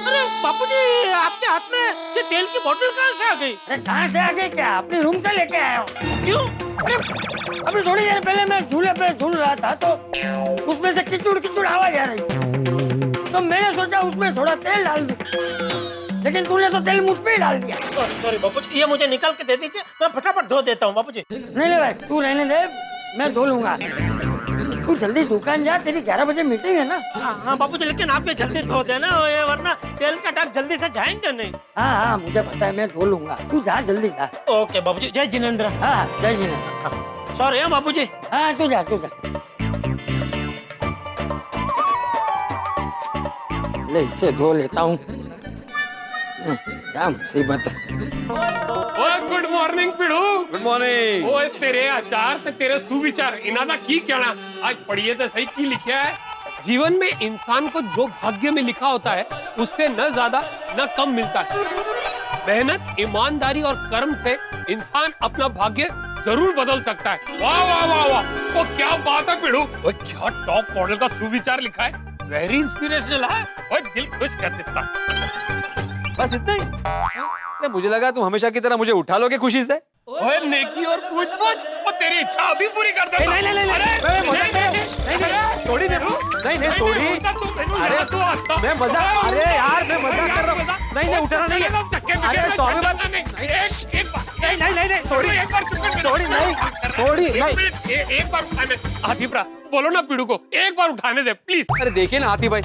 Speaker 8: अरे बापू जी, आपके हाथ में ये तेल की बोतल कहाँ से आ गई?
Speaker 11: अरे कहाँ से आ गई क्या? अपने रूम से लेके आया हूँ।
Speaker 8: क्यों?
Speaker 11: अरे अभी थोड़ी देर पहले मैं झूले पे झूल रहा था तो उसमें से किचुड़ आवाज आ रही, तो मैंने सोचा उसमें थोड़ा तेल डाल दूं, लेकिन तूने तो तेल मुझ पे ही डाल दिया।
Speaker 8: सॉरी बापू जी, ये मुझे निकाल के दे दीजिए, मैं फटाफट धो देता हूँ। बापू जी
Speaker 11: नहीं भाई, तू रहने दे, मैं धो लूंगा। तू जल्दी दुकान जा, तेरी 11 बजे मीटिंग है ना?
Speaker 8: हाँ बापू जी, लेकिन आप भी जल्दी धो देना, वरना तेल का दाग जल्दी से जाएंगे नहीं।
Speaker 11: हाँ मुझे पता है, मैं धो लूंगा, तू जा जल्दी जा।
Speaker 8: ओके बापू जी, जय जिनेंद्र।
Speaker 11: हाँ जय जिनेंद्र।
Speaker 8: सॉरी है बापू जी।
Speaker 11: हाँ तू जा। ले इसे धो लेता हूँ, क्या मुसीबत है।
Speaker 5: गुड मॉर्निंग पिड़ू।
Speaker 7: Good morning.
Speaker 5: ओए तेरे आचार ते तेरे सुविचार इना दा की कहना, आज पढ़िए तो सही की लिखा है। जीवन में इंसान को जो भाग्य में लिखा होता है उससे न ज्यादा न कम मिलता है। मेहनत, ईमानदारी और कर्म से इंसान अपना भाग्य जरूर बदल सकता है। वाह वाह वाह वाह, वो क्या बात है पिड़ू, वो क्या टॉप मॉडल का सुविचार लिखा है, वेरी इंस्पिरेशनल है, वो दिल खुश कर देता।
Speaker 7: बस इतना ही? मुझे लगा तुम हमेशा की तरह मुझे उठा लोगे खुशी से।
Speaker 5: ओए नेकी और पूछ-पूछ, वो तेरी इच्छा अभी पूरी कर देता।
Speaker 7: नहीं तोड़ी,
Speaker 5: अरे
Speaker 7: मैं मजाक, अरे यार मैं मजाक कर रहा हूँ।
Speaker 8: नहीं नहीं उठाना नहीं है।
Speaker 5: अरे
Speaker 8: सॉरी बात
Speaker 5: नहीं,
Speaker 8: थोड़ी
Speaker 5: एक बार
Speaker 8: थोड़ी नहीं थोड़ी नहीं
Speaker 5: एक बार उठाने हाथी प्रा बोलो ना पीड़ू को एक बार उठाने दे प्लीज।
Speaker 7: अरे देखिए ना हाथी भाई,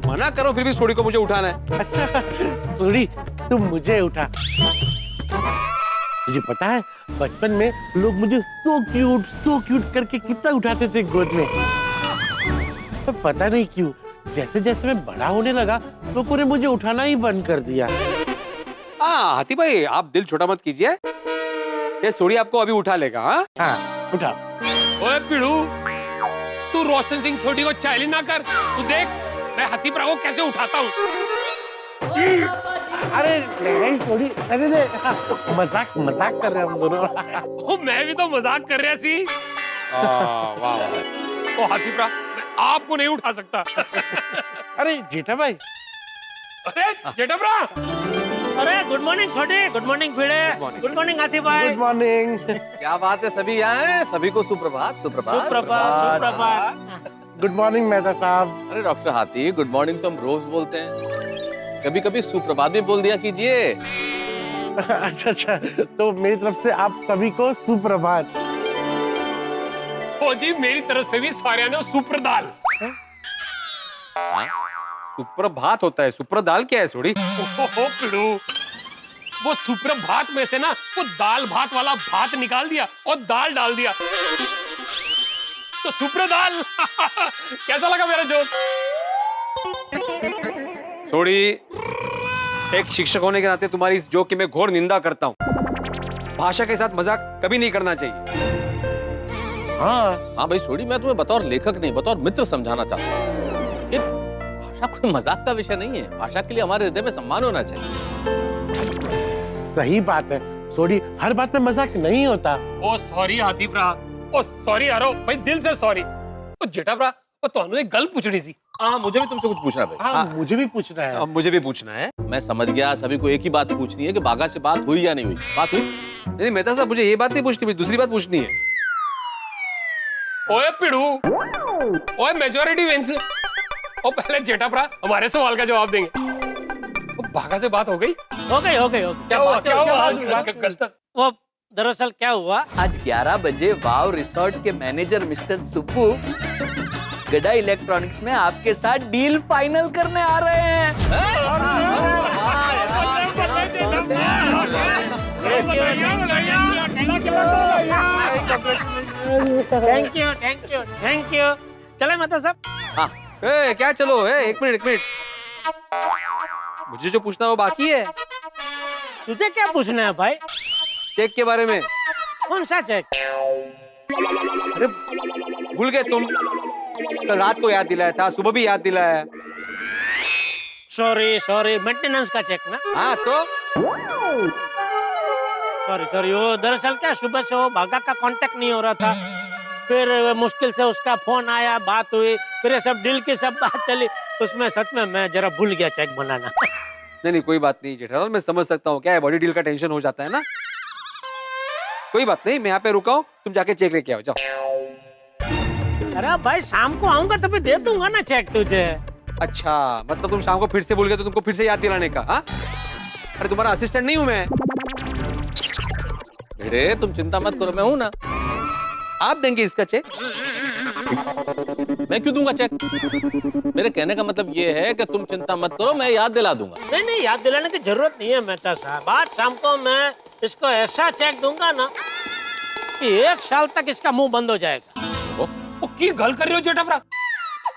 Speaker 7: मना करो फिर भी सोडी को मुझे उठाना है।
Speaker 6: अच्छा थोड़ी तुम मुझे उठा। मुझे पता है बचपन में लोग मुझे सो क्यूट करके कितना उठाते थे गोद में। पर पता नहीं क्यों जैसे जैसे मैं बड़ा होने लगा लोगों ने मुझे उठाना ही बंद कर दिया।
Speaker 7: हाँ हाथी भाई, आप दिल छोटा मत कीजिए, ये सोडी आपको अभी उठा लेगा।
Speaker 6: हाँ उठा।
Speaker 5: ओए पीड़ू, तू रोशन सिंह छोटी को चैलेंज ना कर। तू देख मैं हाथी प्रा को कैसे उठाता हूँ।
Speaker 6: अरे नहीं थोड़ी, अरे मजाक कर रहे हैं हम दोनों।
Speaker 5: ओ, मैं भी तो मजाक कर रहा सी।
Speaker 7: वाह
Speaker 5: ओ हाथी प्रा, मैं आपको नहीं उठा सकता।
Speaker 6: अरे जेठा भाई।
Speaker 5: अरे जेठा प्रा,
Speaker 8: अरे गुड मॉर्निंग छोटे, गुड मॉर्निंग भिड़े, गुड मॉर्निंग हाथी भाई।
Speaker 6: Good morning.
Speaker 3: क्या बात है, सभी यहाँ हैं, सभी को सुप्रभात।
Speaker 8: सुप्रभात।
Speaker 6: गुड मॉर्निंग मेहता साहब।
Speaker 3: अरे डॉक्टर हाथी, गुड मॉर्निंग तो हम रोज बोलते हैं, कभी कभी सुप्रभात भी बोल दिया कीजिए।
Speaker 6: अच्छा तो मेरी तरफ से आप सभी को सुप्रभात।
Speaker 5: ओ जी मेरी तरफ से भी सारे ने सुप्रदाल।
Speaker 7: सुप्रभात होता है, सुप्रदाल क्या है सोडी?
Speaker 5: ओहो पिड़ू, वो सुप्रभात में से ना वो दाल भात वाला भात निकाल दिया और दाल डाल दिया तो सुप्रदाल। कैसा लगा मेरा जोक?
Speaker 7: सोडी, एक शिक्षक होने के नाते तुम्हारी इस जोक की मैं घोर निंदा करता हूँ। भाषा के साथ मजाक कभी नहीं करना चाहिए।
Speaker 3: हाँ भाई सोडी, मैं तुम्हें बतौर लेखक नहीं बतौर मित्र समझाना चाहता हूँ, ये भाषा कोई मजाक का विषय नहीं है। भाषा के लिए हमारे हृदय में सम्मान होना चाहिए।
Speaker 6: सही बात है सोडी, हर बात में मजाक नहीं होता।
Speaker 5: ओ सॉरी हाथी प्रा, ओ सॉरी यारो भाई, दिल से सॉरी। ओ जेठा प्रा, ओ तो एक गल पूछनी सी।
Speaker 3: हाँ मुझे भी तुमसे कुछ पूछना भाई।
Speaker 6: हाँ मुझे भी पूछना है।
Speaker 7: अब मुझे भी पूछना है।
Speaker 3: मैं समझ गया, सभी को एक ही बात पूछनी है कि बागा से बात हुई या नहीं हुई। बात हुई?
Speaker 7: नहीं मेहता साहब, मुझे ये बात नहीं पूछनी, मुझे दूसरी बात पूछनी है।
Speaker 5: ओए पिड़ू, ओए मेजॉरिटी विंस। ओ पहले जेठा प्रा हमारे सवाल का जवाब देंगे। ओ बागा से बात हो गई?
Speaker 8: हो गई।
Speaker 5: क्या हुआ?
Speaker 8: वो दरअसल क्या हुआ,
Speaker 1: आज 11 बजे वाव रिसोर्ट के मैनेजर मिस्टर सुब्बू गडा इलेक्ट्रॉनिक्स में आपके साथ डील फाइनल करने आ रहे हैं।
Speaker 8: Thank you. चले मतलब सब।
Speaker 7: हाँ क्या चलो, एक मिनट, मुझे जो पूछना है वो बाकी है।
Speaker 8: तुझे क्या पूछना है भाई?
Speaker 7: चेक के बारे में।
Speaker 8: कौन सा चेक?
Speaker 7: अरे भूल गए तुम, कल रात को याद दिलाया था, सुबह भी याद दिलाया।
Speaker 8: सॉरी मेंटेनेंस का चेक ना?
Speaker 7: हाँ तो
Speaker 8: सॉरी वो दरअसल क्या, सुबह से वो भागा का कांटेक्ट नहीं हो रहा था, फिर मुश्किल से उसका फोन आया, बात हुई, फिर ये सब डील की सब बात चली, उसमें सच में मैं जरा भूल गया चेक बनाना।
Speaker 7: नहीं कोई बात नहीं जेठालाल, मैं समझ सकता हूँ, क्या है बड़ी डील का टेंशन हो जाता है ना। कोई बात नहीं, मैं यहाँ पे रुका हूँ, तुम जाके चेक लेके आओ, जाओ।
Speaker 8: अरे भाई शाम को आऊंगा तभी दे दूंगा ना चेक तुझे।
Speaker 7: अच्छा मतलब तुम शाम को फिर से भूल गए तो तुमको फिर से याद दिलाने का? हाँ अरे तुम्हारा असिस्टेंट नहीं हूँ मैं।
Speaker 3: भिड़े तुम चिंता मत करो, मैं हूं ना।
Speaker 7: आप देंगे इसका चेक?
Speaker 3: मैं क्यों दूंगा चेक? मेरे कहने का मतलब ये है कि तुम चिंता मत करो, मैं याद दिला दूंगा।
Speaker 8: नहीं याद दिलाने की जरूरत नहीं है मेहता साहब। आज शाम को मैं इसको ऐसा चेक दूंगा ना कि 1 साल तक इसका मुंह बंद हो जाएगा।
Speaker 5: ओ की गल कर रहे हो जेठा प्रा?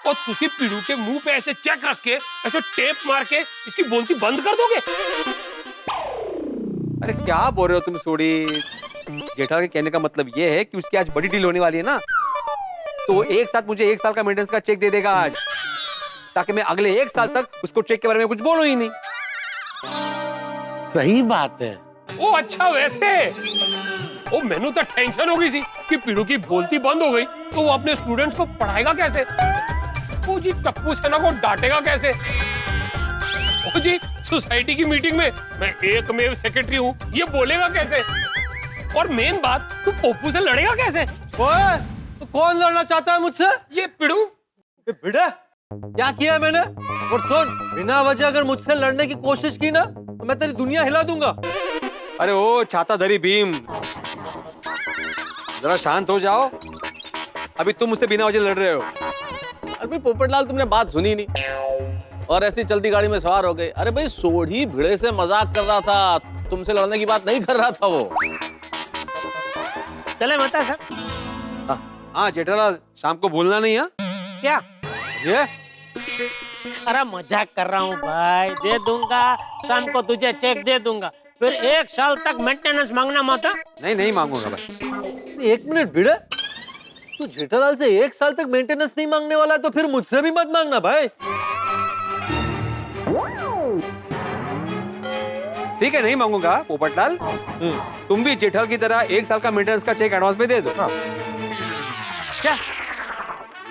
Speaker 5: और तुसी पीड़ू के मुंह पे ऐसे चेक रख के ऐसे टेप मार के इसकी बोलती बंद कर दोगे?
Speaker 7: अरे क्या बोल रहे हो तुम सोडी? जेठालाल के कहने का मतलब ये है कि उसकी आज बड़ी डील होने वाली है ना, तो वो एक साथ मुझे 1 साल का मेंटेनेंस का चेक दे देगा आज, ताकि मैं अगले 1 साल तक उसको चेक के बारे में कुछ बोलूं ही नहीं।
Speaker 6: सही बात है।
Speaker 5: ओ अच्छा वैसे ओ मैनू तो टेंशन हो गई थी कि पीड़ू की बोलती बंद हो गई तो वो अपने स्टूडेंट्स को पढ़ाएगा कैसे? ओ जी टप्पू सेना को डांटेगा कैसे? ओ जी सोसाइटी की मीटिंग में मैं एकमेव सेक्रेटरी हूँ ये बोलेगा कैसे? और मेन बात तू पप्पू से लड़ेगा कैसे?
Speaker 4: ओए, तो कौन लड़ना चाहता है मुझसे?
Speaker 5: ये पीड़ू।
Speaker 4: भिड़े क्या किया है मैंने? और सुन, बिना वजह अगर मुझसे लड़ने की कोशिश की ना तो मैं तेरी दुनिया हिला दूंगा।
Speaker 7: अरे ओ छाताधारी भीम, जरा शांत हो जाओ। अभी तुम मुझसे बिना वजह लड़ रहे हो।
Speaker 3: अभी पोपटलाल तुमने बात सुनी नहीं और ऐसी चलती गाड़ी में सवार हो गए। अरे भाई सोढ़ी भिड़े से मजाक कर रहा था, तुमसे लड़ने की बात नहीं कर रहा था वो।
Speaker 8: चले बता सर।
Speaker 7: हाँ जेठालाल, शाम को भूलना नहीं है।
Speaker 8: क्या?
Speaker 7: ये
Speaker 8: अरे मजाक कर रहा हूँ भाई, दे दूंगा शाम को, तुझे चेक दे दूंगा। फिर 1 साल तक मेंटेनेंस मांगना मत।
Speaker 7: नहीं नहीं मांगूंगा भाई।
Speaker 4: 1 मिनट भिड़े, तू जेठालाल से 1 साल तक मेंटेनेंस नहीं मांगने वाला है तो फिर मुझसे भी मत मांगना भाई।
Speaker 7: ठीक है, नहीं मांगूंगा पोपटलाल। तुम भी जेठाल की तरह 1 साल का मेंटेनेंस का चेक एडवांस में दे दो।
Speaker 4: क्या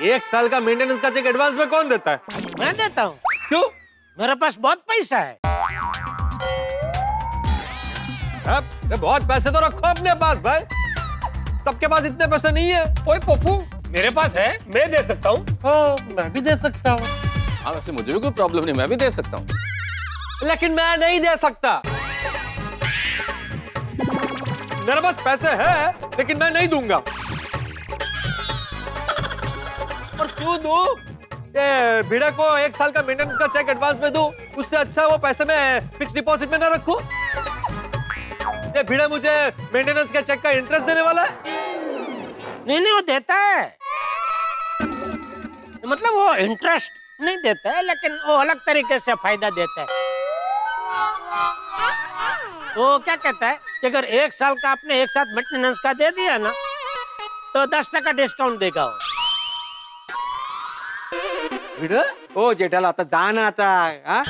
Speaker 4: 1 साल का मेंटेनेंस का चेक एडवांस में कौन देता है?
Speaker 8: मैं देता हूँ।
Speaker 4: क्यों?
Speaker 8: मेरे पास बहुत पैसा है।
Speaker 4: अब बहुत पैसे तो रखो अपने पास भाई, सबके पास इतने पैसे नहीं है।
Speaker 5: ओए पप्पू, मेरे पास है, मैं दे सकता हूँ।
Speaker 6: हाँ, मैं भी दे सकता हूँ।
Speaker 3: हाँ वैसे मुझे भी कोई प्रॉब्लम नहीं, मैं भी दे सकता हूँ।
Speaker 4: लेकिन मैं नहीं दे सकता। मेरे पास पैसे हैं लेकिन मैं नहीं दूंगा। और क्यों दूं? ये भिड़े को 1 साल का मेंटेनेंस का चेक एडवांस में दूं, उससे अच्छा वो पैसे में फिक्स डिपॉजिट में ना रखूं। ये भिड़े मुझे मेंटेनेंस के चेक का इंटरेस्ट देने वाला है।
Speaker 8: नहीं वो देता है, मतलब वो इंटरेस्ट नहीं देता है, लेकिन वो अलग तरीके से फायदा देता है। वो क्या कहता है कि अगर 1 साल का आपने एक साथ मेंटेनेंस का दे दिया ना तो 10% डिस्काउंट देगा वो।
Speaker 4: भिड़े?
Speaker 7: ओ जेठालाल, आता जाना आता है। हाँ?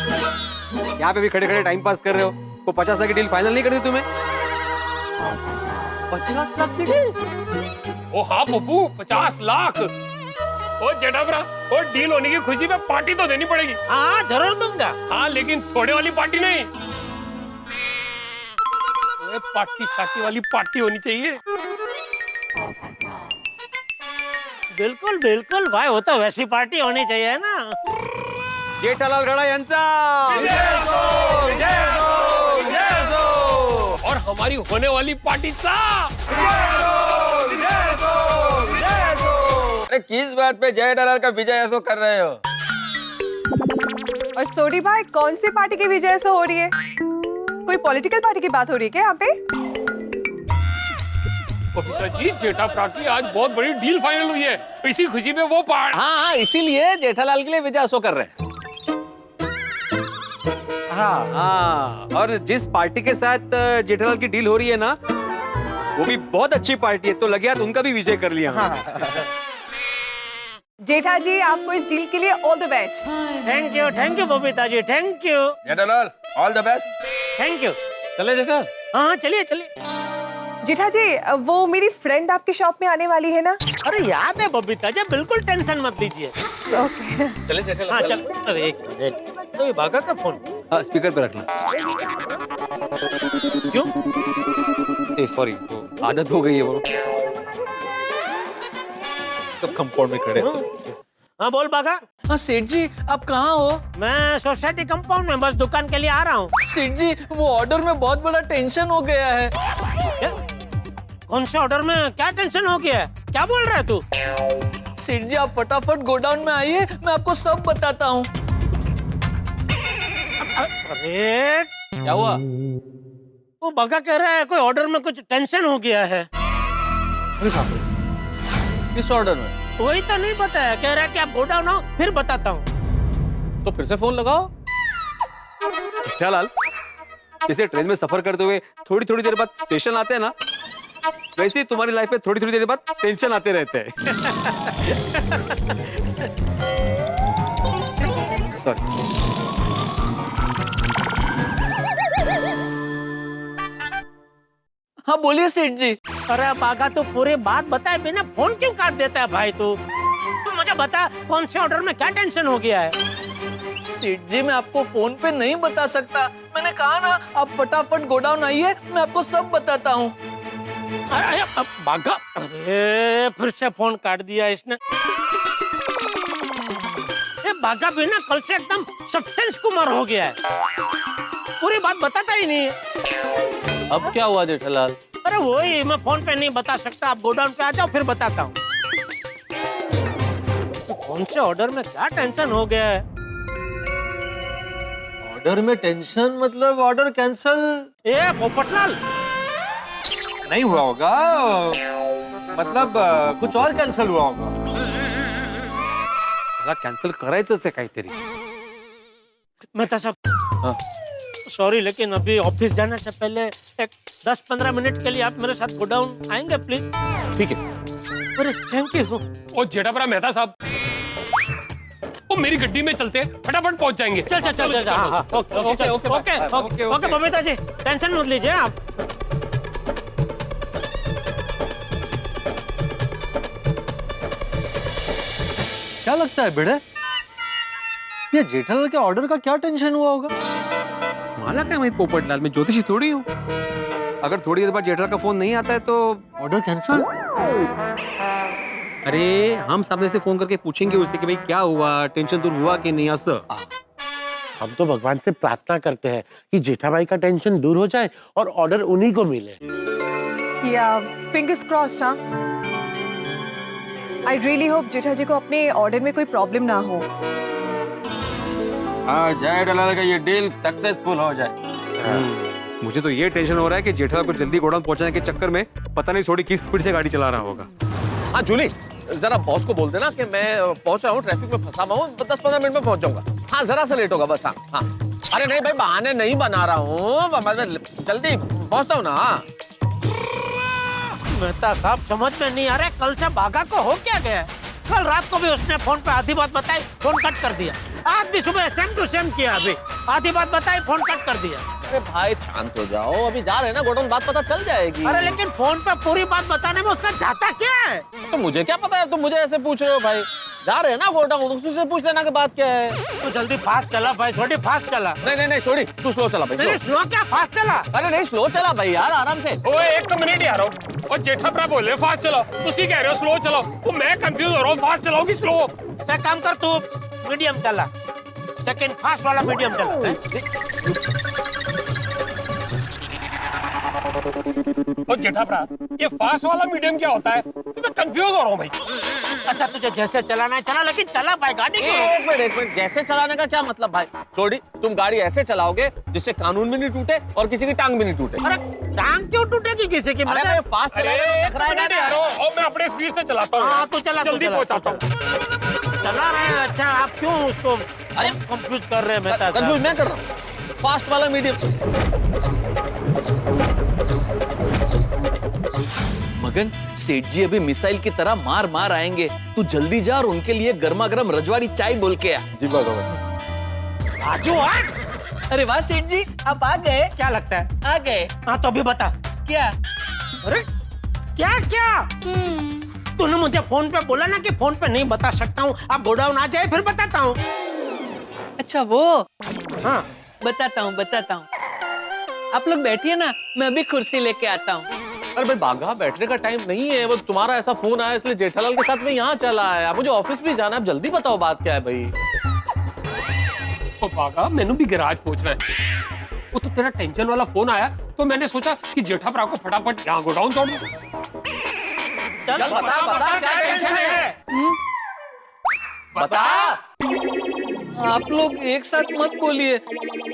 Speaker 7: यहाँ पे भी खड़े खड़े टाइम पास कर रहे हो। वो 50 लाख की डील फाइनल नहीं कर दी तुम्हें?
Speaker 4: 50 लाख की डील?
Speaker 5: ओ हाँ पप्पू, 50 लाख। ओ जेठाभरा, ओ डील होने की खुशी में पार्टी तो देनी पड़ेगी।
Speaker 8: हाँ जरूर दूंगा।
Speaker 5: हाँ लेकिन छोड़े वाली पार्टी नहीं, पार्टी शाटी वाली पार्टी होनी चाहिए।
Speaker 8: बिल्कुल बिल्कुल भाई, वो तो वैसी पार्टी होनी चाहिए ना।
Speaker 7: जेठालाल गड़ा यांचा
Speaker 5: और हमारी होने वाली पार्टी सा।
Speaker 7: अरे किस बात पे जेठालाल का विजय ऐसा कर रहे हो?
Speaker 12: और सोडी भाई, कौन सी पार्टी की विजय से हो रही है? कोई पॉलिटिकल पार्टी की बात हो रही है क्या यहाँ पे?
Speaker 5: कविता जी, जेठाभरा की आज बहुत बड़ी डील फाइनल हुई है, इसी खुशी में वो पार्ट।
Speaker 3: हाँ इसीलिए जेठालाल के लिए विजय ऐसा कर रहे हैं।
Speaker 7: हाँ, और जिस पार्टी के साथ जेठालाल की डील हो रही है ना, वो भी बहुत अच्छी पार्टी है, तो लगे हाथ उनका भी विजय कर लिया।
Speaker 12: जेठा जी, आपको इस डील के लिए all the best.
Speaker 8: Thank you Babita ji, thank you.
Speaker 7: Jethalal all the best.
Speaker 8: Thank you.
Speaker 3: चले जेठा?
Speaker 8: हाँ चलिए चलिए।
Speaker 12: जेठा जी, वो मेरी फ्रेंड आपकी शॉप में आने वाली है ना?
Speaker 8: अरे याद है बबीता जी, बिल्कुल टेंशन मत लीजिए।
Speaker 12: ओके।
Speaker 3: चले जेठालाल?
Speaker 8: हाँ चल। अरे एक मिनट, तो ये भागा का फोन
Speaker 7: हाँ स्पीकर पे रखना।
Speaker 8: क्यों?
Speaker 7: ए सॉरी, तो आदत हो गई है वो। सब कंपाउंड में खड़े।
Speaker 8: हाँ बोल बागा।
Speaker 1: हाँ सेठ जी, आप कहाँ हो?
Speaker 8: मैं सोसाइटी कंपाउंड में बस दुकान के लिए आ रहा हूँ।
Speaker 1: सेठ जी, वो ऑर्डर में बहुत बड़ा टेंशन हो गया है।
Speaker 8: क्या? कौन से ऑर्डर में क्या टेंशन हो गया है? क्या बोल रहा है तू?
Speaker 1: सेठ जी, आप फटाफट गोडाउन में आइए, मैं आपको सब बताता हूँ।
Speaker 8: अरे
Speaker 3: क्या हुआ?
Speaker 8: वो बागा कह रहा है कोई ऑर्डर में कुछ टेंशन हो गया है।
Speaker 3: किस ऑर्डर में?
Speaker 8: वही तो नहीं पता है, कह रहा है कि आप गोडाउन आओ फिर बताता हूँ।
Speaker 3: तो फिर से फोन लगाओ।
Speaker 7: जेठालाल, जैसे ट्रेन में सफर करते हुए थोड़ी थोड़ी देर बाद स्टेशन आते हैं ना, वैसे ही तुम्हारी लाइफ में थोड़ी थोड़ी देर बाद टेंशन आते रहते हैं। सॉरी।
Speaker 1: हाँ बोलिए सेठ जी।
Speaker 8: अरे बागा, तू पूरी बात बताए बिना फोन क्यों काट देता है भाई? तू मुझे बता, कौन से ऑर्डर में क्या टेंशन हो गया है?
Speaker 1: सेठ जी, मैं आपको फोन पे नहीं बता सकता। मैंने कहा ना, आप फटाफट गोडाउन आइए, मैं आपको सब बताता हूँ।
Speaker 8: अरे बागा, अरे फिर से फोन काट दिया इसने। बागा भी ना कल से एकदम सब्सटेंस कुमार हो गया है, पूरी बात बताता ही नहीं है।
Speaker 3: अब क्या हुआ जेठालाल?
Speaker 8: अरे वही मैं फोन पे नहीं बता सकता, आप गोडाउन पे आ जाओ फिर बताता हूँ। तो कौन से ऑर्डर में क्या टेंशन हो गया है?
Speaker 4: ऑर्डर में टेंशन मतलब ऑर्डर कैंसल
Speaker 8: ए पोपटलाल,
Speaker 4: नहीं हुआ होगा, मतलब कुछ और कैंसिल हुआ होगा।
Speaker 3: कॅन्सल करायचंच आहे काहीतरी।
Speaker 8: मेहता साहब, सॉरी लेकिन अभी ऑफिस जाने से पहले एक 10-15 मिनट के लिए आप मेरे साथ गोडाउन आएंगे प्लीज?
Speaker 3: ठीक है।
Speaker 8: अरे थैंक यू।
Speaker 5: ओ जेठापरा मेहता साहब, वो मेरी गड्डी में चलते फटाफट पहुंच जाएंगे।
Speaker 8: चल चल चल चल, हाँ हाँ, okay okay okay okay okay Babita ji, tension मत लीजिए आप।
Speaker 4: क्या लगता है भिड़े, ये जेठालाल के ऑर्डर का क्या टेंशन हुआ होगा?
Speaker 7: माला क्या मैं पोपटलाल, मैं ज्योतिषी थोड़ी हूँ। अगर थोड़ी देर बाद जेठालाल का फोन नहीं आता है तो
Speaker 4: ऑर्डर कैंसिल?
Speaker 7: अरे हम सामने से फोन करके पूछेंगे उससे कि भाई क्या हुआ, टेंशन दूर हुआ कि नहीं। असं
Speaker 6: हम तो भगवान से प्रार्थना करते हैं कि जेठाबाई का टेंशन दूर हो जाए और ऑर्डर उन्हीं को मिले।
Speaker 12: या फिंगर्स क्रॉस्ड। हाँ, आई रियली होप जेठा जी को अपने ऑर्डर में कोई प्रॉब्लम ना हो।
Speaker 7: हाँ, जेठालाल का ये डील सक्सेसफुल हो जाए। मुझे तो ये टेंशन हो रहा है कि जेठालाल को जल्दी गोडाउन पहुंचाने के चक्कर में पता नहीं थोड़ी किस स्पीड से गाड़ी चला रहा होगा।
Speaker 3: हाँ जूली, जरा बॉस को बोल देना कि मैं पहुंच रहा हूँ, ट्रैफिक में फंसा हुआ हूँ, 10-15 मिनट में पहुंच जाऊंगा। हाँ जरा सा लेट होगा बस। हाँ हाँ, अरे नहीं भाई, बहाने नहीं बना रहा हूँ, जल्दी पहुंचता हूँ ना।
Speaker 8: मेहता साहब समझ में नहीं आ रहा है, कल से बागा को हो क्या गया? कल रात को भी उसने फोन पे आधी बात बताई, फोन कट कर दिया। आज भी सुबह सेम टू सेम किया, अभी आधी बात बताई, फोन कट कर दिया।
Speaker 1: अरे भाई शांत हो जाओ, अभी जा रहे हैं ना गोडाउन, बात पता चल जाएगी।
Speaker 8: अरे लेकिन फोन पे पूरी बात बताने में उसका जाता क्या है?
Speaker 1: तो मुझे क्या पता है, तुम मुझे ऐसे पूछ रहे हो भाई। जा रहे हैं ना गोडाउन, उससे पूछ लेना कि बात क्या है।
Speaker 8: तू जल्दी फास्ट चला भाई, छोटी फास्ट चला।
Speaker 1: नहीं छोड़ी, तू स्लो चला भाई।
Speaker 8: नहीं स्लो क्या, फास्ट चला।
Speaker 1: अरे नहीं स्लो चला भाई यार, आराम से।
Speaker 5: ओए एक मिनट यार, और जेठापरा बोले फास्ट चलाओ, तुसी कह रहे हो स्लो चलाओ, तो मैं कंफ्यूज हो रहा हूँ, फास्ट चलाओ कि स्लो?
Speaker 8: एक काम कर, तू मीडियम चला, लेकिन फास्ट वाला मीडियम चला।
Speaker 5: और जेठापरा, ये फास्ट वाला मीडियम क्या होता है? तो मैं कंफ्यूज हो रहा हूँ भाई।
Speaker 8: अच्छा तुझे जैसे चलाना है चला, लेकिन चला भाई गाड़ी को।
Speaker 1: एक मिनट, जैसे चलाने का क्या मतलब भाई? छोड़ी, तुम गाड़ी ऐसे चलाओगे जिससे कानून भी नहीं टूटे और किसी की टांग भी नहीं टूटे।
Speaker 8: अरे टांग क्यों टूटेगी किसी की?
Speaker 1: अरे भाई फास्ट चलाएगा, टकराएगा नहीं यार।
Speaker 5: और मैं अपने स्पीड से चलाता हूँ।
Speaker 8: हाँ तू चला,
Speaker 5: जल्दी पहुंचाता हूँ।
Speaker 8: चला रहे हैं। अच्छा आप क्यों उसको
Speaker 1: अरे
Speaker 8: कंफ्यूज कर रहे हैं? मेहता साहब
Speaker 1: कंफ्यूज मैं कर रहा हूँ, फास्ट वाला मीडियम। मगन, सेठ जी अभी मिसाइल की तरह मार मार आएंगे, तू जल्दी जा और उनके लिए गर्मा गर्म रजवाड़ी चाय बोल के आ।
Speaker 4: जी भगवान।
Speaker 8: आजू आज।
Speaker 1: अरे वाह सेठ जी, आप आ गए।
Speaker 8: क्या लगता है?
Speaker 1: आ गए।
Speaker 8: हाँ तो अभी बता
Speaker 1: क्या?
Speaker 8: अरे क्या क्या? तूने मुझे फोन पे बोला ना कि फोन पे नहीं बता सकता हूँ, आप गोडाउन आ जाए फिर बताता हूँ।
Speaker 1: अच्छा वो,
Speaker 8: हाँ
Speaker 1: बताता हूँ। आप लोग बैठिए ना, मैं अभी कुर्सी लेके आता हूँ।
Speaker 3: अरे भाई बागा, बैठने का टाइम नहीं है, वो तुम्हारा ऐसा फोन आया इसलिए जेठालाल के साथ में यहाँ चला आया। मुझे ऑफिस भी जाना है, अब जल्दी बताओ बात क्या है भाई।
Speaker 5: ओ बागा, मैंने भी गैराज पहुंचना है। वो तो तेरा टेंशन वाला फोन आया, तो मैंने सोचा कि जेठापरा को फटाफट यहाँ गोडाउन छोड़ दूं।
Speaker 8: चल बता क्या टेंशन है?
Speaker 1: बता। आप लोग एक साथ मत बोलिए,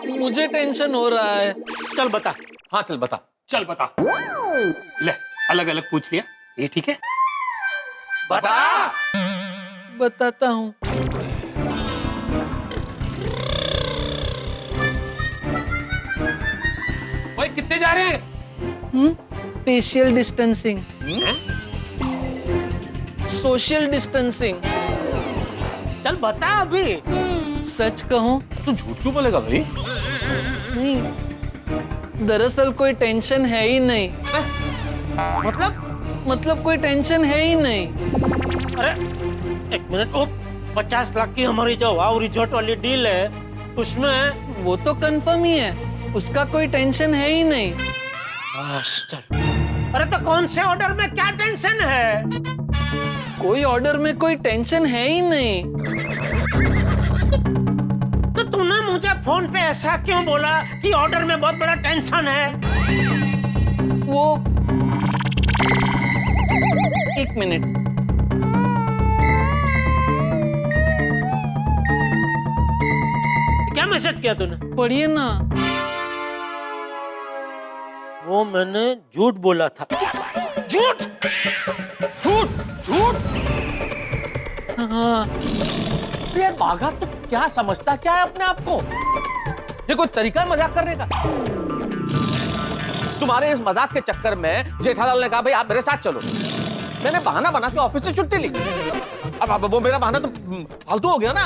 Speaker 1: मुझे टेंशन हो रहा है।
Speaker 8: चल बता।
Speaker 3: हाँ चल बता।
Speaker 5: चल बता। ले, अलग अलग पूछ लिया, ये ठीक है?
Speaker 8: बता।
Speaker 1: बताता हूँ।
Speaker 5: ओए कितने जा रहे हैं?
Speaker 1: Facial distancing, social distancing.
Speaker 8: चल बता अभी।
Speaker 1: सच कहूँ
Speaker 3: तू झूठ क्यों बोलेगा भाई?
Speaker 1: नहीं, दरअसल कोई टेंशन है ही नहीं। मतलब कोई टेंशन है ही नहीं।
Speaker 8: अरे एक मिनट, वो 50 लाख की हमारी जो वाव रिजॉर्ट वाली डील है उसमें।
Speaker 1: वो तो कंफर्म ही है, उसका कोई टेंशन है ही नहीं।
Speaker 8: चल। अरे तो कौन से ऑर्डर में क्या टेंशन है?
Speaker 1: कोई ऑर्डर में कोई टेंशन है ही नहीं।
Speaker 8: फोन पे ऐसा क्यों बोला कि ऑर्डर में बहुत बड़ा टेंशन है?
Speaker 1: वो 1 मिनट।
Speaker 8: क्या मैसेज किया तूने?
Speaker 1: पढ़िए ना।
Speaker 8: वो मैंने झूठ बोला था। झूठ झूठ झूठ।
Speaker 1: हाँ,
Speaker 3: तो यार बाघा तू क्या समझता क्या है अपने आप को? ये कोई तरीका है मजाक करने का? तुम्हारे इस मजाक के चक्कर में जेठालाल ने कहा भाई आप मेरे साथ चलो। मैंने बहाना बना के ऑफिस से छुट्टी ली। अब वो मेरा बहाना तो फालतू हो गया ना।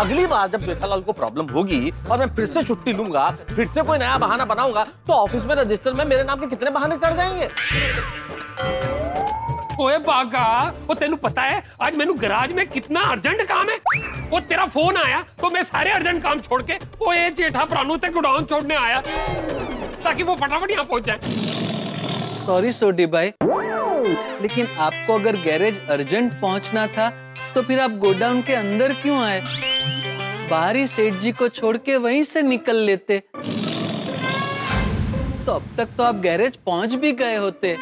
Speaker 3: अगली बार जब जेठालाल को प्रॉब्लम होगी और मैं फिर से छुट्टी लूंगा, फिर से कोई नया बहाना बनाऊंगा, तो ऑफिस में रजिस्टर में मेरे नाम के कितने बहाने चढ़ जाएंगे।
Speaker 5: ओए बागा, वो तेनू पता है आज मैनू गराज में कितना अर्जेंट काम है? वो तेरा फोन आया तो मैं सारे अर्जेंट काम छोड़ के वो ये जेठा प्राणु तक गोडाउन छोड़ने आया ताकि वो फटाफट यहाँ पहुंच जाए।
Speaker 1: सॉरी सोडी भाई, लेकिन आपको अगर गैरेज अर्जेंट पहुंचना था तो फिर आप गोडाउन के अंदर क्यों आए? बाहरी सेठ जी को छोड़ के वहीं से निकल लेते तो अब तक तो आप गैरेज पहुंच भी गए होते।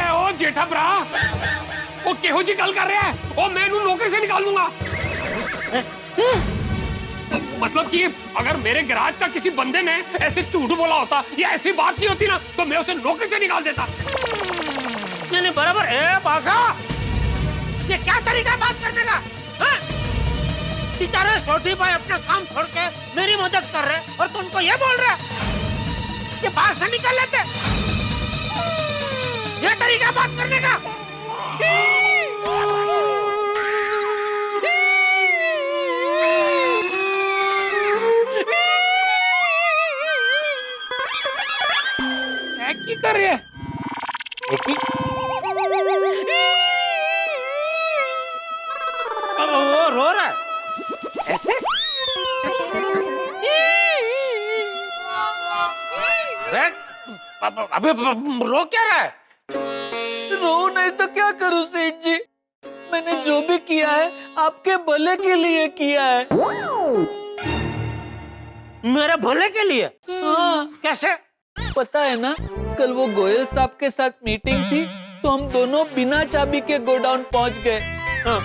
Speaker 5: ओ जेठा भरा, वो केहो जी गल कर रहा है? ओ मैं इन्हू नौकरी से निकाल दूंगा। मतलब कि अगर मेरे गैराज का किसी बंदे ने ऐसे झूठ बोला होता या ऐसी बात नहीं होती ना तो मैं उसे नौकरी से निकाल देता।
Speaker 8: नहीं बराबर है बाघा, ये क्या तरीका है बात करने का? हाँ? बेचारे छोटी भाई अपना काम छोड़ के मेरी मदद कर रहे और तुमको ये बोल रहे कि बाहर से निकल लेते। ये तरीका बात करने का?
Speaker 5: की कर रहे हैं?
Speaker 8: वो रो रहा है ऐसे? अबे रो क्या रहा है?
Speaker 1: रो नहीं तो क्या करूं सेठ जी, मैंने जो भी किया है आपके भले के लिए किया है।
Speaker 8: मेरे भले के लिए?
Speaker 1: हाँ,
Speaker 8: कैसे?
Speaker 1: पता है ना, कल वो गोयल साहब के साथ मीटिंग थी तो हम दोनों बिना चाबी के गोडाउन पहुंच गए। हाँ,